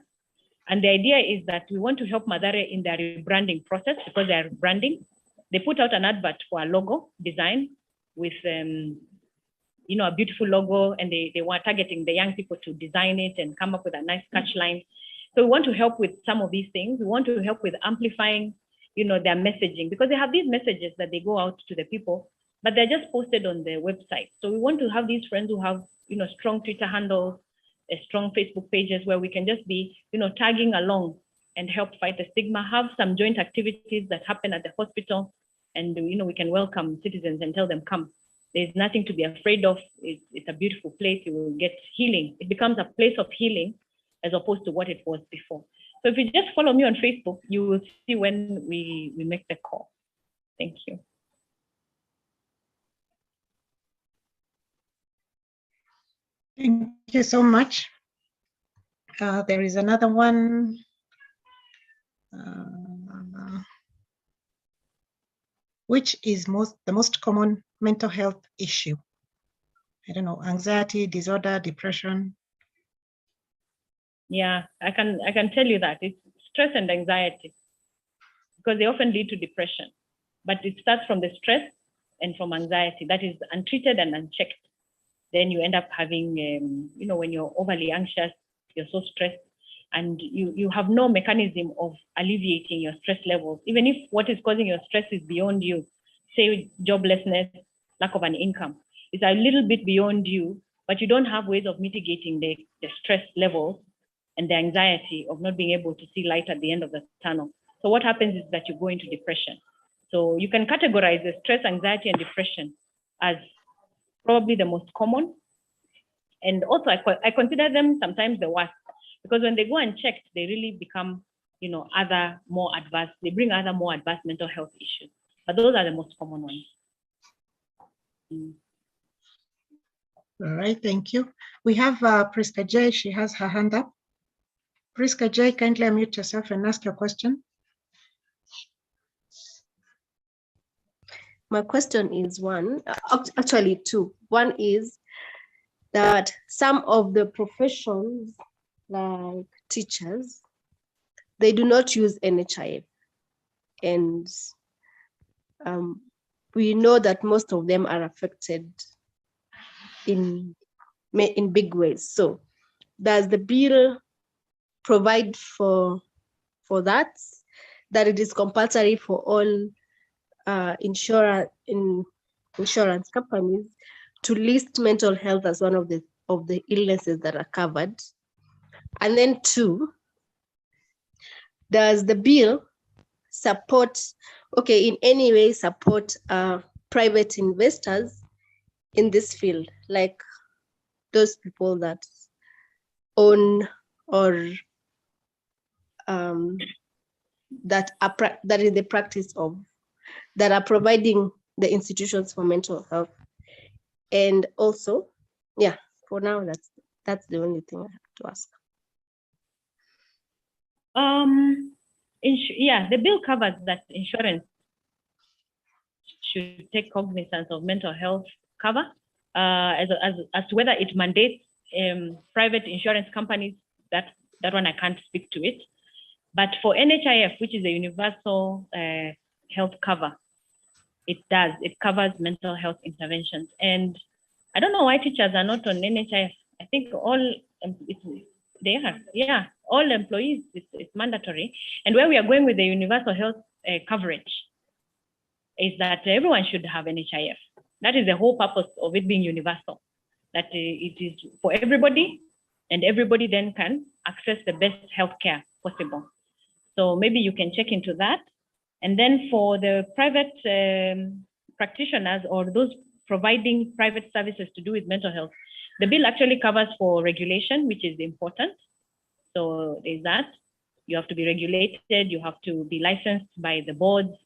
And the idea is that we want to help Mathare in their rebranding process, because they are rebranding. They put out an advert for a logo design with you know, a beautiful logo, and they were targeting the young people to design it and come up with a nice catch line. So we want to help with some of these things. We want to help with amplifying, you know, their messaging, because they have these messages that they go out to the people, but they're just posted on the website. So we want to have these friends who have, you know, strong Twitter handles, strong Facebook pages, where we can just be, you know, tagging along and help fight the stigma, have some joint activities that happen at the hospital, and, you know, we can welcome citizens and tell them, come. There's nothing to be afraid of. It's a beautiful place. You will get healing. It becomes a place of healing as opposed to what it was before. So if you just follow me on Facebook, you will see when we make the call. Thank you. Thank you so much. There is another one. Which is the most common mental health issue? I don't know, anxiety, disorder, depression. Yeah, I can tell you that it's stress and anxiety, because they often lead to depression, but it starts from the stress and from anxiety that is untreated and unchecked. Then you end up having, you know, when you're overly anxious, you're so stressed, and you have no mechanism of alleviating your stress levels, even if what is causing your stress is beyond you, say joblessness, lack of an income. It's a little bit beyond you, but you don't have ways of mitigating the stress levels and the anxiety of not being able to see light at the end of the tunnel. So what happens is that you go into depression. So you can categorize the stress, anxiety, and depression as probably the most common. And also I consider them sometimes the worst, because when they go unchecked, they really become, you know, other more advanced, they bring other more advanced mental health issues. But those are the most common ones. All right, thank you. We have Priska J, she has her hand up. Priska J, kindly unmute yourself and ask your question. My question is actually two. One is that some of the professions, like teachers, they do not use NHIF. And we know that most of them are affected in big ways. So does the bill provide for that it is compulsory for all insurance companies to list mental health as one of the illnesses that are covered? And then 2, does the bill in any way support private investors in this field, like those people that own or that in the practice of, that are providing the institutions for mental health? And also, yeah, for now, that's the only thing I have to ask. The bill covers that insurance should take cognizance of mental health cover, as to whether it mandates private insurance companies. That one I can't speak to it. But for NHIF, which is a universal health cover, it covers mental health interventions. And I don't know why teachers are not on NHIF. I think all all employees, it's mandatory. And where we are going with the universal health coverage is that everyone should have NHIF. That is the whole purpose of it being universal, that it is for everybody, and everybody then can access the best healthcare possible. So maybe you can check into that. And then for the private practitioners or those providing private services to do with mental health, the bill actually covers for regulation, which is important. So there's that. You have to be regulated, you have to be licensed by the boards,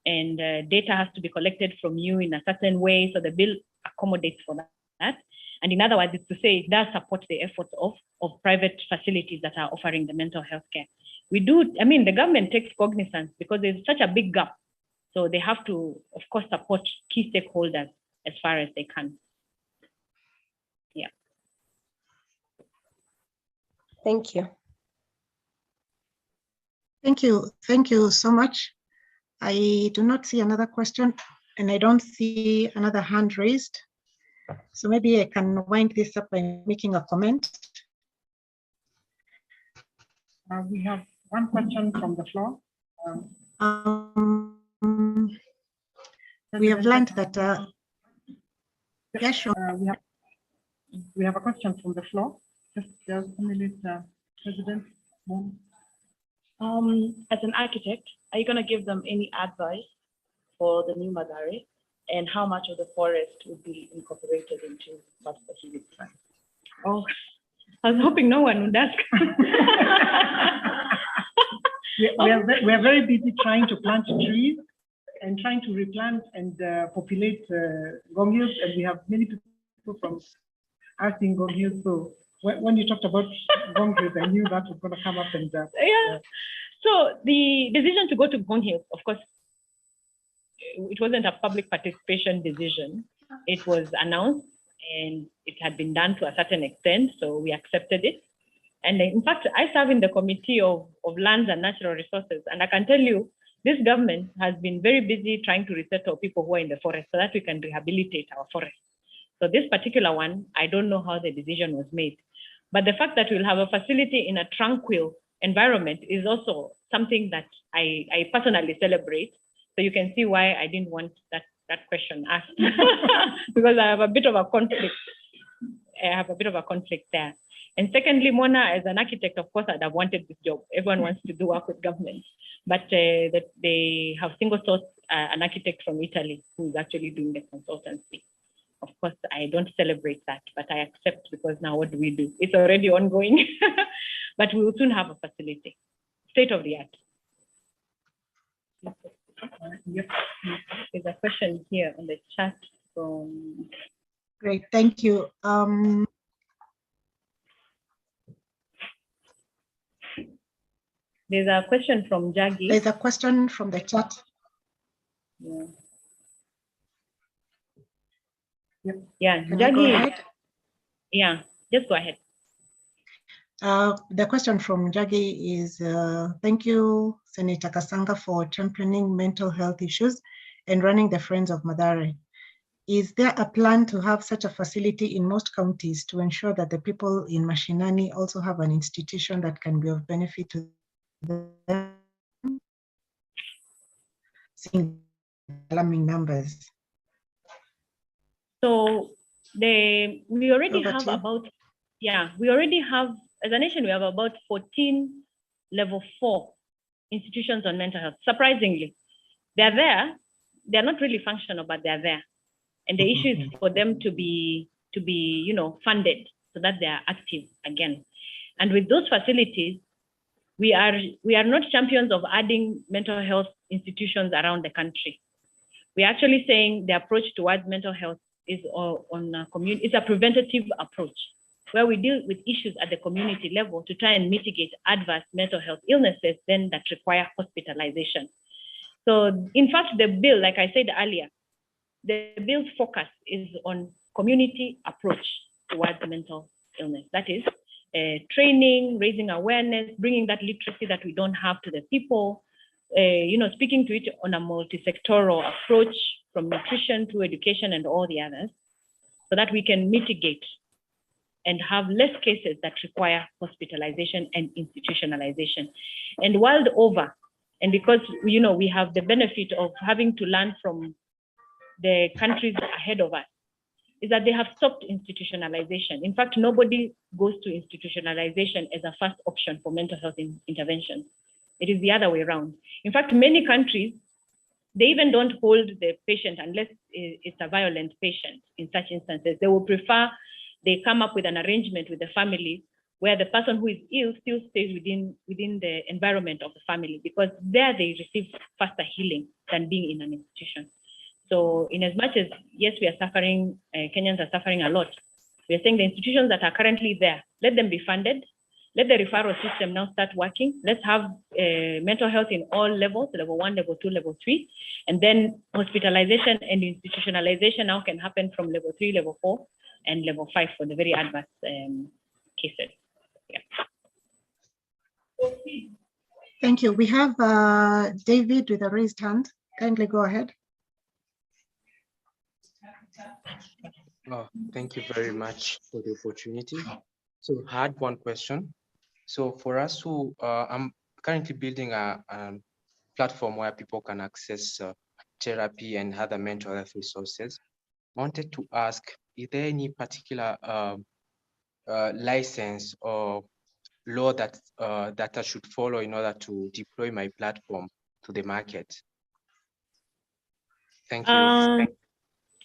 and data has to be collected from you in a certain way. So the bill accommodates for that. And in other words, it's to say it does support the efforts of private facilities that are offering the mental health care. The government takes cognizance because there's such a big gap. So they have to, of course, support key stakeholders as far as they can. Yeah. Thank you. Thank you. Thank you so much. I do not see another question, and I don't see another hand raised. So maybe I can wind this up by making a comment. We have one question from the floor. We have learned that, yeah, sure. We have a question from the floor. Just a minute, President. As an architect, are you going to give them any advice for the new Madare, and how much of the forest would be incorporated into that specific plan? Oh, I was hoping no one would ask. we are very busy trying to plant trees and trying to replant and populate Ngong Hills, and we have many people from us in Ngong Hills. So when you talked about Ngong Hills, I knew that was going to come up. And So the decision to go to Ngong Hills, of course, it wasn't a public participation decision. It was announced and it had been done to a certain extent, so we accepted it. And in fact, I serve in the Committee of Lands and Natural Resources, and I can tell you, this government has been very busy trying to resettle people who are in the forest so that we can rehabilitate our forest. So this particular one, I don't know how the decision was made, but the fact that we'll have a facility in a tranquil environment is also something that I personally celebrate. So you can see why I didn't want that question asked because I have a bit of a conflict. There. And secondly, Mona, as an architect, of course, I'd have wanted this job. Everyone wants to do work with government, but that they have single sourced an architect from Italy who is actually doing the consultancy. Of course, I don't celebrate that, but I accept because now what do we do? It's already ongoing, but we will soon have a facility, state of the art. There's a question here on the chat from. Great, thank you. There's a question from Jaggi. There's a question from the chat. Yeah, Can I go Jaggi. ahead? Yeah, just go ahead. The question from Jaggi is, thank you, Senator Kasanga, for championing mental health issues and running the Friends of Madare. is there a plan to have such a facility in most counties to ensure that the people in Mashinani also have an institution that can be of benefit to them? Seeing alarming numbers. So we already have about, we already have, as a nation, we have about 14 level 4 institutions on mental health. Surprisingly, they're there. They're not really functional, but they're there. And the issue is for them to be funded so that they are active again. And with those facilities, we are not champions of adding mental health institutions around the country. We're actually saying the approach towards mental health is on a community. It's a preventative approach where we deal with issues at the community level to try and mitigate adverse mental health illnesses then that require hospitalization. So in fact, the bill, like I said earlier, the bill's focus is on community approach towards mental illness. That is training, raising awareness, bringing that literacy that we don't have to the people, speaking to it on a multi-sectoral approach from nutrition to education and all the others, so that we can mitigate and have less cases that require hospitalization and institutionalization. And world over, and because we have the benefit of having to learn from the countries ahead of us, is that they have stopped institutionalization. In fact, nobody goes to institutionalization as a first option for mental health intervention. It is the other way around. In fact, many countries, they even don't hold the patient unless it's a violent patient in such instances. They will prefer, they come up with an arrangement with the family where the person who is ill still stays within the environment of the family, because there they receive faster healing than being in an institution. So in as much as, yes, we are suffering, Kenyans are suffering a lot, we are saying the institutions that are currently there, let them be funded. Let the referral system now start working. Let's have mental health in all levels, level 1, level 2, level 3. And then hospitalization and institutionalization now can happen from level 3, level 4, and level 5 for the very adverse cases. Yeah. Thank you. We have David with a raised hand. Kindly go ahead. Oh, thank you very much for the opportunity. So I had one question. So for us who, I'm currently building a platform where people can access therapy and other mental health resources. I wanted to ask, is there any particular license or law that I should follow in order to deploy my platform to the market? Thank you.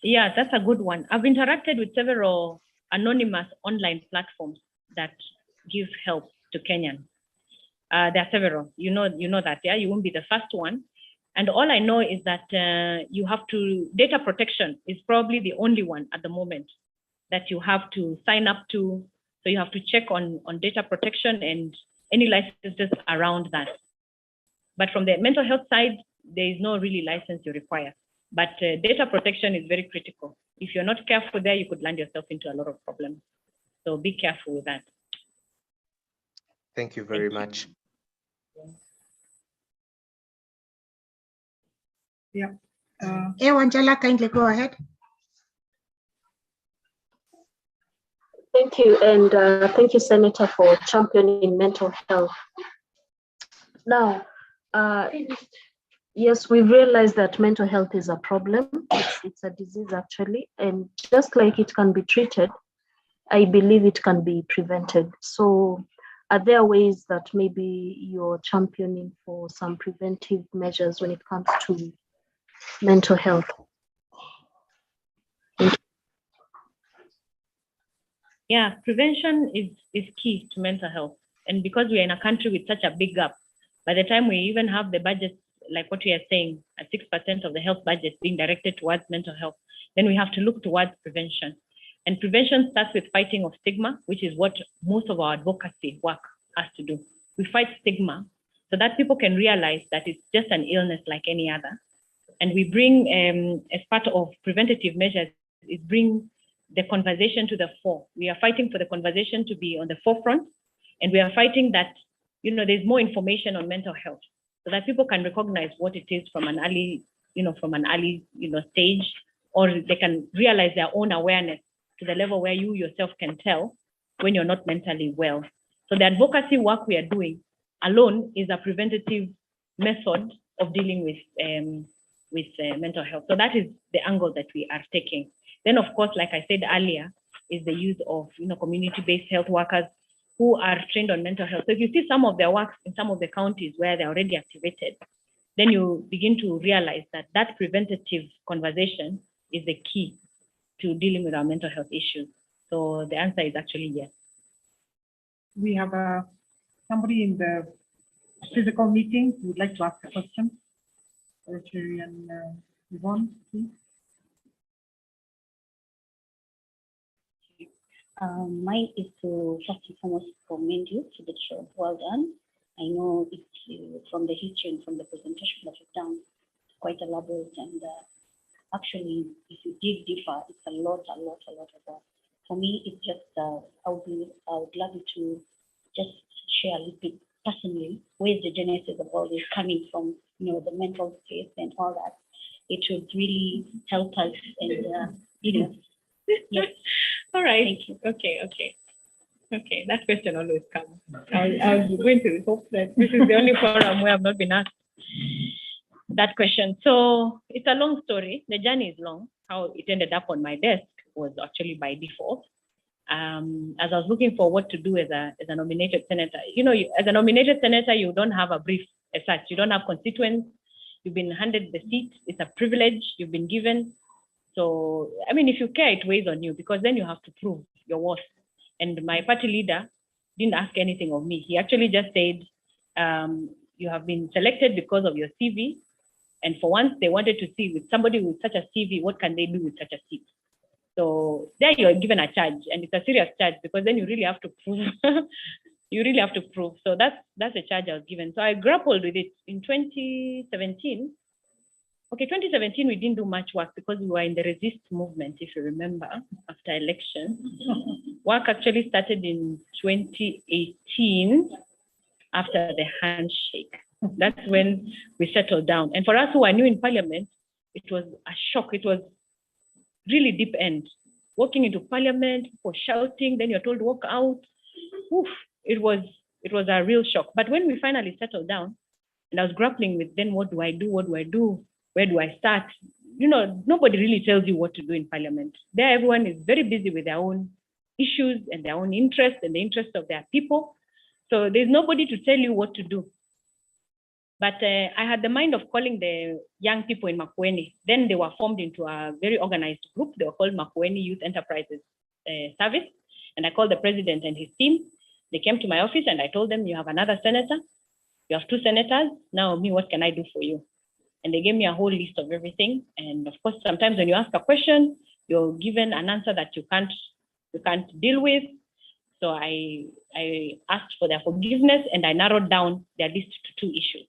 Yeah, that's a good one. I've interacted with several anonymous online platforms that give help to Kenyans. There are several, you know that, yeah, you won't be the first one. And all I know is that you have to, data protection is probably the only one at the moment that you have to sign up to. So you have to check on data protection and any licenses around that. But from the mental health side, there is no really license you require. But data protection is very critical. If you're not careful there, you could land yourself into a lot of problems. So be careful with that. Thank you very much. Yeah. Angela, kindly go ahead. Thank you, and thank you, Senator, for championing mental health. Now, yes, we've realized that mental health is a problem. It's a disease, actually, and just like it can be treated, I believe it can be prevented. So are there ways that maybe you're championing for some preventive measures when it comes to mental health? Yeah, prevention is key to mental health. And because we're in a country with such a big gap, by the time we even have the budget, like what we are saying, at 6% of the health budget being directed towards mental health, then we have to look towards prevention. And prevention starts with fighting of stigma, which is what most of our advocacy work has to do. We fight stigma so that people can realize that it's just an illness like any other. And we bring, as part of preventative measures, is bring the conversation to the fore. We are fighting for the conversation to be on the forefront, and we are fighting that, there's more information on mental health so that people can recognize what it is from an early, stage, or they can realize their own awareness to the level where you yourself can tell when you're not mentally well. So the advocacy work we are doing alone is a preventative method of dealing with mental health. So that is the angle that we are taking. Then, of course, like I said earlier, is the use of community-based health workers who are trained on mental health. So if you see some of their works in some of the counties where they're already activated, then you begin to realize that that preventative conversation is the key to dealing with our mental health issues. So the answer is actually yes. We have somebody in the physical meeting who would like to ask a question. Rotarian Yvonne, please. Mine is to first and foremost commend you for the job well done. I know from the history and from the presentation that you've done, it's quite elaborate, and actually, if you dig deeper, it's a lot of work. For me, it's just I would love you to just share a little bit personally where's the genesis of all this coming from, the mental space and all that. It would really help us, and yes. All right. Thank you. Okay. That question always comes. I was going to hope that this is the only forum where I've not been asked that question. So it's a long story. The journey is long. How it ended up on my desk was actually by default. As I was looking for what to do as a nominated senator, as a nominated senator, you don't have a brief as such. You don't have constituents. You've been handed the seat. It's a privilege you've been given. So, I mean, if you care, it weighs on you because then you have to prove your worth. And my party leader didn't ask anything of me. He actually just said, you have been selected because of your CV. And for once, they wanted to see with somebody with such a CV, what can they do with such a seat? So there you're given a charge, and it's a serious charge because then you really have to prove. You really have to prove. So that's the charge I was given. So I grappled with it in 2017. Okay, 2017, we didn't do much work because we were in the resist movement, if you remember, after election. Work actually started in 2018 after the handshake. That's when we settled down. And for us who are new in parliament, it was a shock. It was really deep end. Walking into parliament, people shouting, then you're told to walk out. Oof, it was a real shock. But when we finally settled down, and I was grappling with then what do I do? What do I do? Where do I start? Nobody really tells you what to do in parliament. There, everyone is very busy with their own issues and their own interests and the interests of their people. So there's nobody to tell you what to do. But I had the mind of calling the young people in Makueni. Then they were formed into a very organized group. They were called Makueni Youth Enterprises Service. And I called the president and his team. They came to my office and I told them, you have another senator. You have 2 senators. Now, what can I do for you? And they gave me a whole list of everything. And of course, sometimes when you ask a question, you're given an answer that you can't deal with. So I asked for their forgiveness and I narrowed down their list to 2 issues.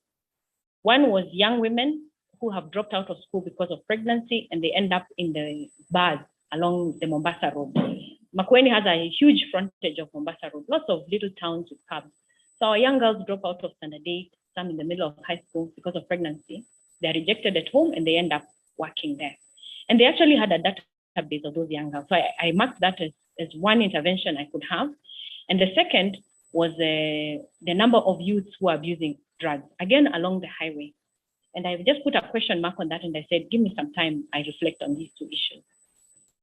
One was young women who have dropped out of school because of pregnancy and they end up in the bars along the Mombasa Road. Makueni has a huge frontage of Mombasa Road, lots of little towns with cabs. So our young girls drop out of standard 8, some in the middle of high school because of pregnancy. They're rejected at home and they end up working there. And they actually had a database of those young girls. So I marked that as one intervention I could have. And the second was the number of youths who are abusing drugs, again, along the highway. And I just put a question mark on that and I said, give me some time, I reflect on these 2 issues.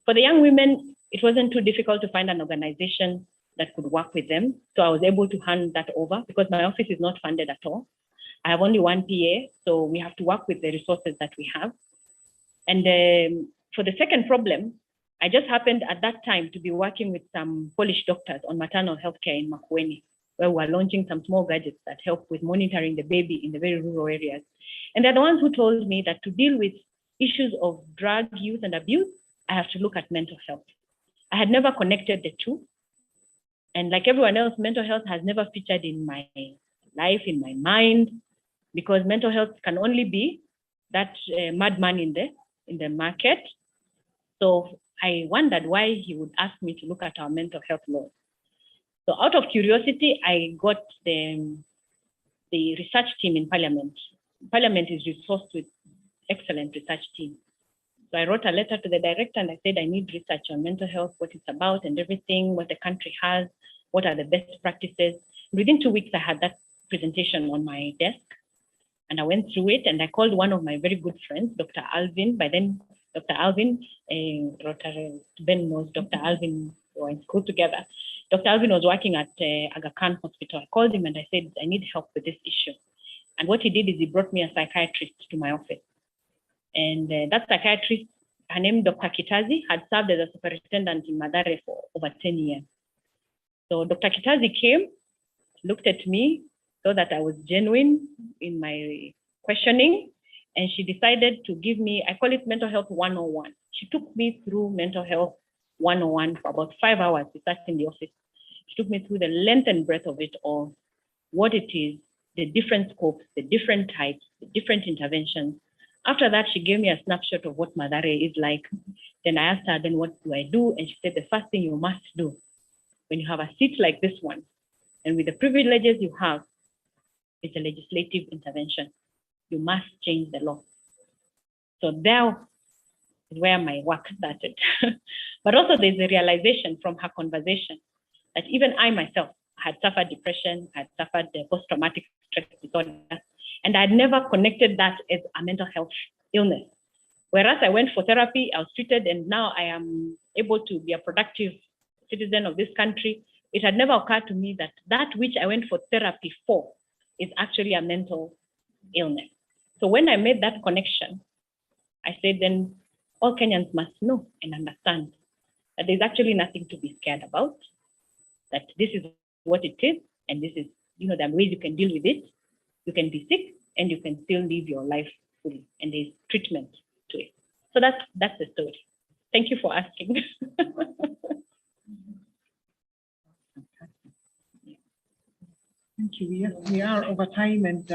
For the young women, it wasn't too difficult to find an organization that could work with them. So I was able to hand that over because my office is not funded at all. I have only 1 PA, so we have to work with the resources that we have. And for the second problem, I just happened at that time to be working with some Polish doctors on maternal health care in Makueni, where we are launching some small gadgets that help with monitoring the baby in the very rural areas. And they're the ones who told me that to deal with issues of drug use and abuse, I have to look at mental health. I had never connected the 2. And like everyone else, mental health has never featured in my life, in my mind, because mental health can only be that madman in the market. So I wondered why he would ask me to look at our mental health laws. So out of curiosity, I got the research team in Parliament. Parliament is resourced with excellent research team. So I wrote a letter to the director and I said, I need research on mental health, what it's about and everything, what the country has, what are the best practices. Within 2 weeks, I had that presentation on my desk and I went through it and I called one of my very good friends, Dr. Alvin. By then, Dr. Alvin, Ben knows Dr. Alvin, we were in school together. Dr. Alvin was working at Aga Khan Hospital. I called him and I said, I need help with this issue. And what he did is he brought me a psychiatrist to my office. And that psychiatrist, her name Dr. Kitazi, had served as a superintendent in Madare for over 10 years. So Dr. Kitazi came, looked at me, saw that I was genuine in my questioning, and she decided to give me, I call it mental health 101. She took me through mental health 101 for about 5 hours. We sat in the office. She took me through the length and breadth of it all, what it is, the different scopes, the different types, the different interventions. After that, she gave me a snapshot of what Madare is like. Then I asked her, then what do I do? And she said, the first thing you must do when you have a seat like this one, and with the privileges you have, is a legislative intervention. You must change the law. So there is where my work started. But also there's a realization from her conversation that even I myself had suffered depression, had suffered post-traumatic stress disorder, and I had never connected that as a mental health illness. Whereas I went for therapy, I was treated, and now I am able to be a productive citizen of this country. It had never occurred to me that that which I went for therapy for is actually a mental illness. So when I made that connection, I said, then all Kenyans must know and understand that there's actually nothing to be scared about, that this is what it is, and this is, there are ways you can deal with it. You can be sick and you can still live your life fully, and there's treatment to it. So that's the story. Thank you for asking. Thank you. Yes, we are over time and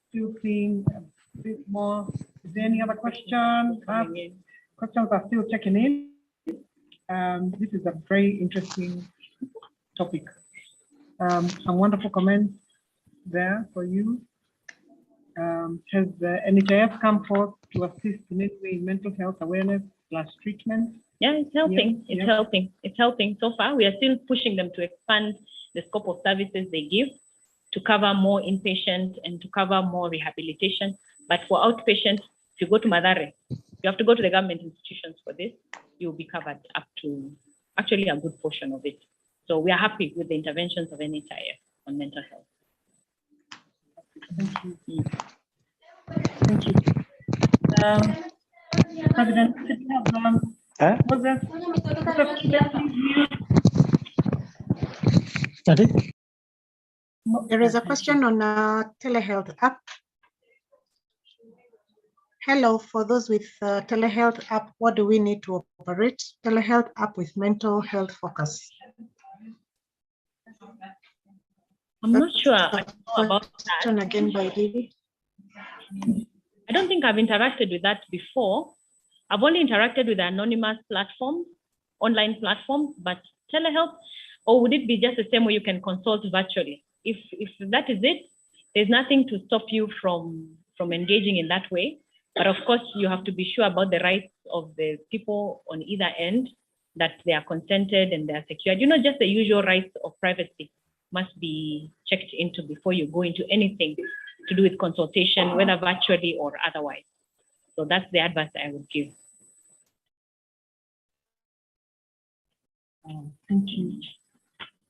still seeing a bit more. Is there any other question? Questions are still checking in. This is a very interesting topic. Some wonderful comments there for you. Has the NHIS come forth to assist in any way in mental health awareness / treatment? Yeah, it's helping. Yeah, it's helping. It's helping so far. We are still pushing them to expand the scope of services they give to cover more inpatient and to cover more rehabilitation. But for outpatient, if you go to Madare, you have to go to the government institutions for this. You'll be covered up to actually a good portion of it. So we are happy with the interventions of NHIS on mental health. Thank you. Thank you. President, did you have was There is a question on telehealth app. Hello, for those with telehealth app, what do we need to operate telehealth app with mental health focus? I'm not sure about that. Again by Lily. I don't think I've interacted with that before. I've only interacted with the anonymous platform, online platform, but telehealth, or would it be just the same way you can consult virtually? If that is it, there's nothing to stop you from engaging in that way. But of course, you have to be sure about the rights of the people on either end, that they are consented and they are secured. Just the usual rights of privacy must be checked into before you go into anything to do with consultation, whether virtually or otherwise. So that's the advice I would give. Thank you.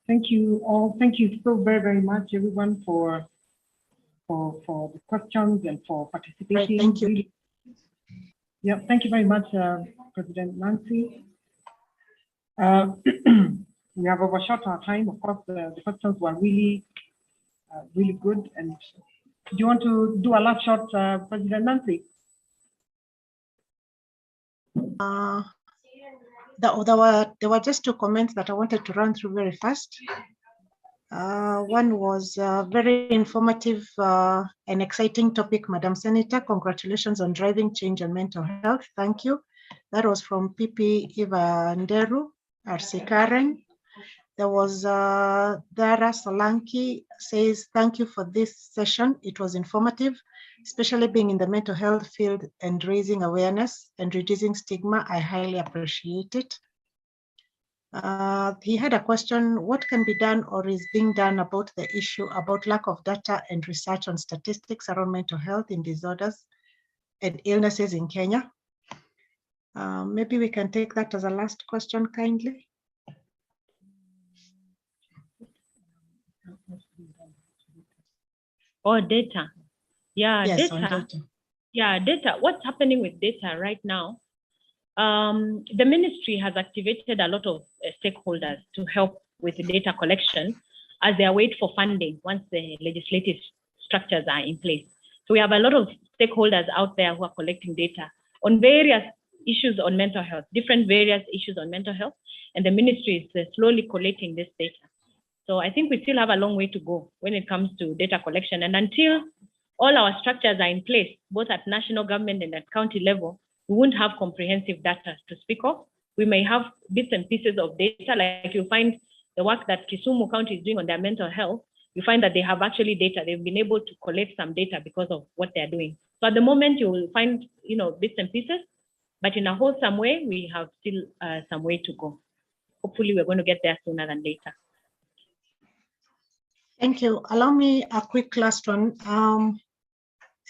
Thank you all. Thank you so very, very much, everyone, for the questions and for participating. Thank you. Yeah, thank you very much, President Nancy. We have overshot our time. Of course, the questions were really, really good. And do you want to do a last shot, President Nancy? There were just two comments that I wanted to run through very fast. One was very informative and exciting topic, Madam Senator. Congratulations on driving change and mental health. Thank you. That was from PP Eva Nderu, RC Karen. There was Dara Solanki says, thank you for this session. It was informative, especially being in the mental health field and raising awareness and reducing stigma. I highly appreciate it. He had a question, what can be done or is being done about the issue about lack of data and research on statistics around mental health in disorders and illnesses in Kenya? Maybe we can take that as a last question kindly. Or data. Yeah, Yes, data. on data. Yeah, data. What's happening with data right now? The ministry has activated a lot of stakeholders to help with data collection as they await for funding once the legislative structures are in place. So we have a lot of stakeholders out there who are collecting data on various issues on mental health, different various issues on mental health, and the ministry is slowly collating this data. So I think we still have a long way to go when it comes to data collection. And until all our structures are in place, both at national government and at county level, we won't have comprehensive data to speak of. We may have bits and pieces of data, like you'll find the work that Kisumu County is doing on their mental health. You find that they have actually data. They've been able to collect some data because of what they're doing. So at the moment, you will find, bits and pieces, but in a wholesome way, we have still some way to go. Hopefully, we're going to get there sooner than later. Thank you. Allow me a quick last one.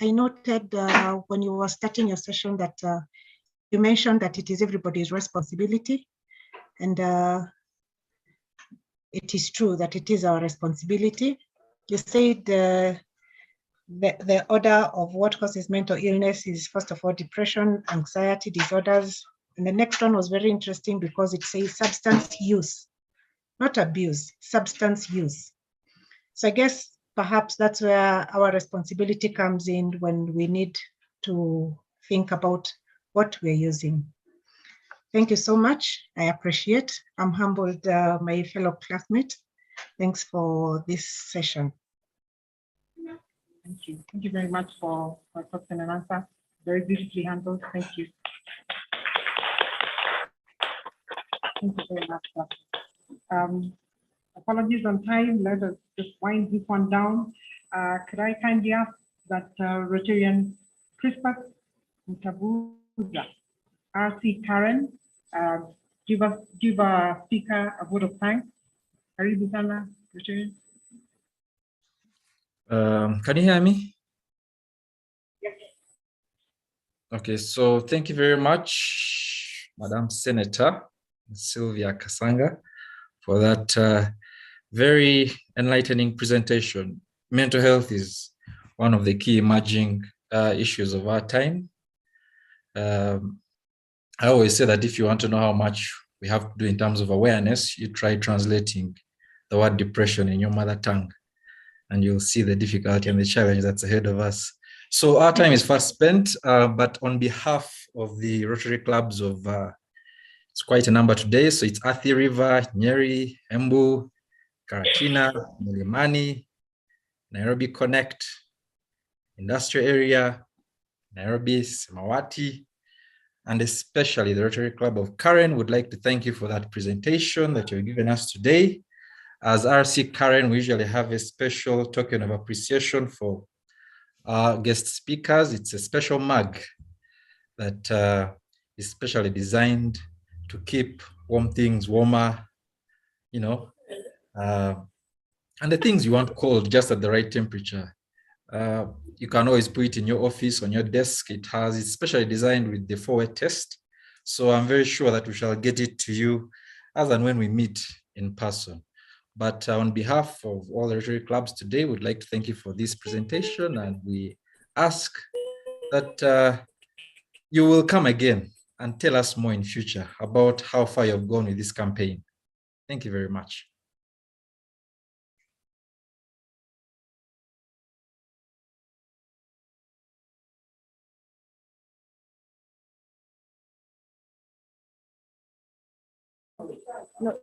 I noted when you were starting your session that you mentioned that it is everybody's responsibility. And it is true that it is our responsibility. You said the order of what causes mental illness is, first of all, depression, anxiety disorders. And the next one was very interesting because it says substance use, not abuse, substance use. So I guess perhaps that's where our responsibility comes in when we need to think about what we're using. Thank you so much. I appreciate. I'm humbled, my fellow classmate. Thanks for this session. Thank you. Thank you very much for question and answer. Very beautifully handled. Thank you. Thank you very much. Apologies on time. Let us just wind this one down. Could I kindly ask that Rotarian Crispus Mtabuza, RC Karen, give our speaker a vote of thanks. Karibu sana, Rotarian. Can you hear me? Yes. Okay, so thank you very much, Madam Senator Sylvia Kasanga, for that very enlightening presentation. Mental health is one of the key emerging issues of our time. I always say that if you want to know how much we have to do in terms of awareness, you try translating the word depression in your mother tongue, and you'll see the difficulty and the challenge that's ahead of us. So our time is fast spent, but on behalf of the Rotary Clubs of, it's quite a number today, so it's Athi River, Nyeri, Embu, Karatina, Milimani, Nairobi Connect, Industrial Area, Nairobi, Samawati, and especially the Rotary Club of Karen would like to thank you for that presentation that you've given us today. As RC Karen, we usually have a special token of appreciation for our guest speakers. It's a special mug that is specially designed to keep warm things warmer, and the things you want cold just at the right temperature. You can always put it in your office, on your desk. It's specially designed with the 4-way test. So I'm very sure that we shall get it to you as and when we meet in person. But on behalf of all the Rotary Clubs today, we'd like to thank you for this presentation, and we ask that you will come again and tell us more in future about how far you've gone with this campaign. Thank you very much. No.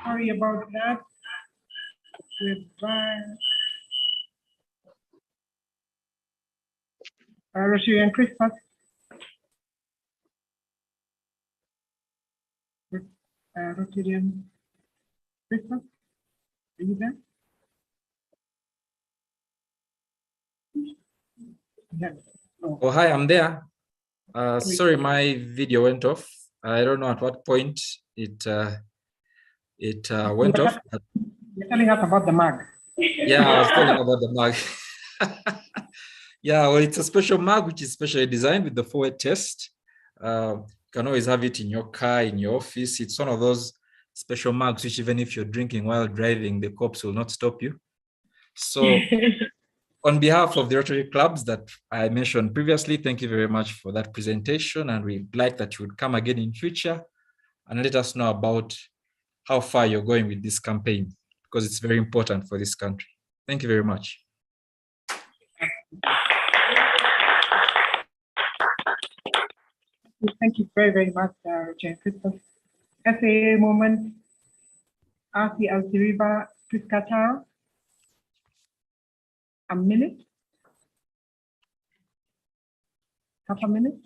Sorry about that. Rotarian Christmas. Rotarian Christmas. Are you there? Yes. Oh, hi, I'm there. Sorry, my video went off. I don't know at what point it went off. You're telling us about the mug. Yeah, I was telling about the mug. Yeah, well, it's a special mug which is specially designed with the forward test. You can always have it in your car, in your office. It's one of those special mugs which even if you're drinking while driving, the cops will not stop you. So on behalf of the Rotary clubs that I mentioned previously, thank you very much for that presentation, and we'd like that you would come again in future and let us know about how far you're going with this campaign, because it's very important for this country. Thank you very much. Thank you very, very much, Jane Christoph. SAA moment, Arti Altiriba, Piscata. A minute? Half a minute?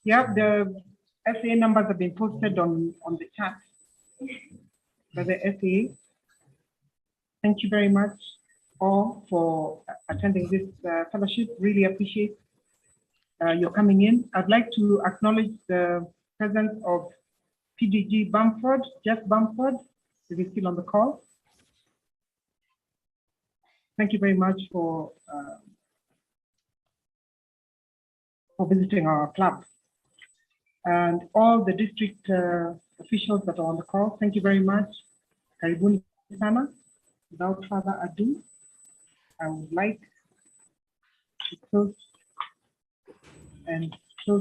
Yeah, the SAA numbers have been posted on the chat by the SAA. Thank you very much all for attending this fellowship. Really appreciate your coming in. I'd like to acknowledge the presence of PDG Bamford, Jeff Bamford, if he's still on the call. Thank you very much for visiting our club. And all the district officials that are on the call, thank you very much. Karibuni sana. Without further ado, I would like to close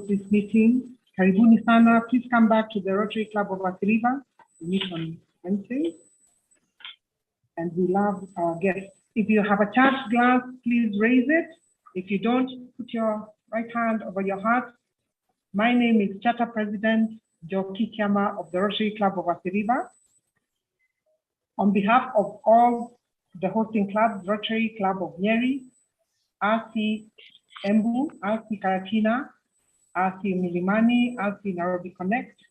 this meeting. Karibuni sana. Please come back to the Rotary Club of Athi River. We meet on Wednesday. And we love our guests. If you have a charged glass, please raise it. If you don't, put your right hand over your heart. My name is Charter President Joki Kiama of the Rotary Club of Athi River. On behalf of all the hosting clubs, Rotary Club of Nyeri, RC Embu, RC Karatina, RC Milimani, RC Nairobi Connect,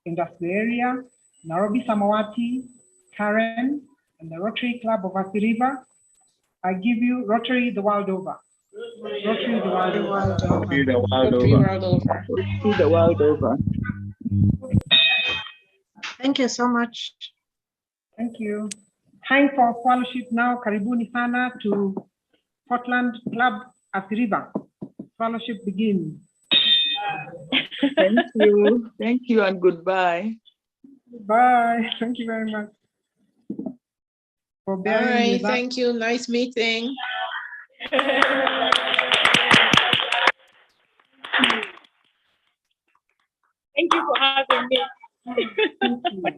Industrial Area, Nairobi Samawati, Karen, and the Rotary Club of Athi River, I give you Rotary the world over. Rotary the world over. Rotary the world over. Rotary the world over. Thank you so much. Thank you. Time for fellowship now. Karibuni sana to Portland Club Athi River. Fellowship begins. Thank you. Thank you and goodbye. Bye. Thank you very much. For All bearing right, with us. thank you. Nice meeting. Thank you for having me. Thank you. Good.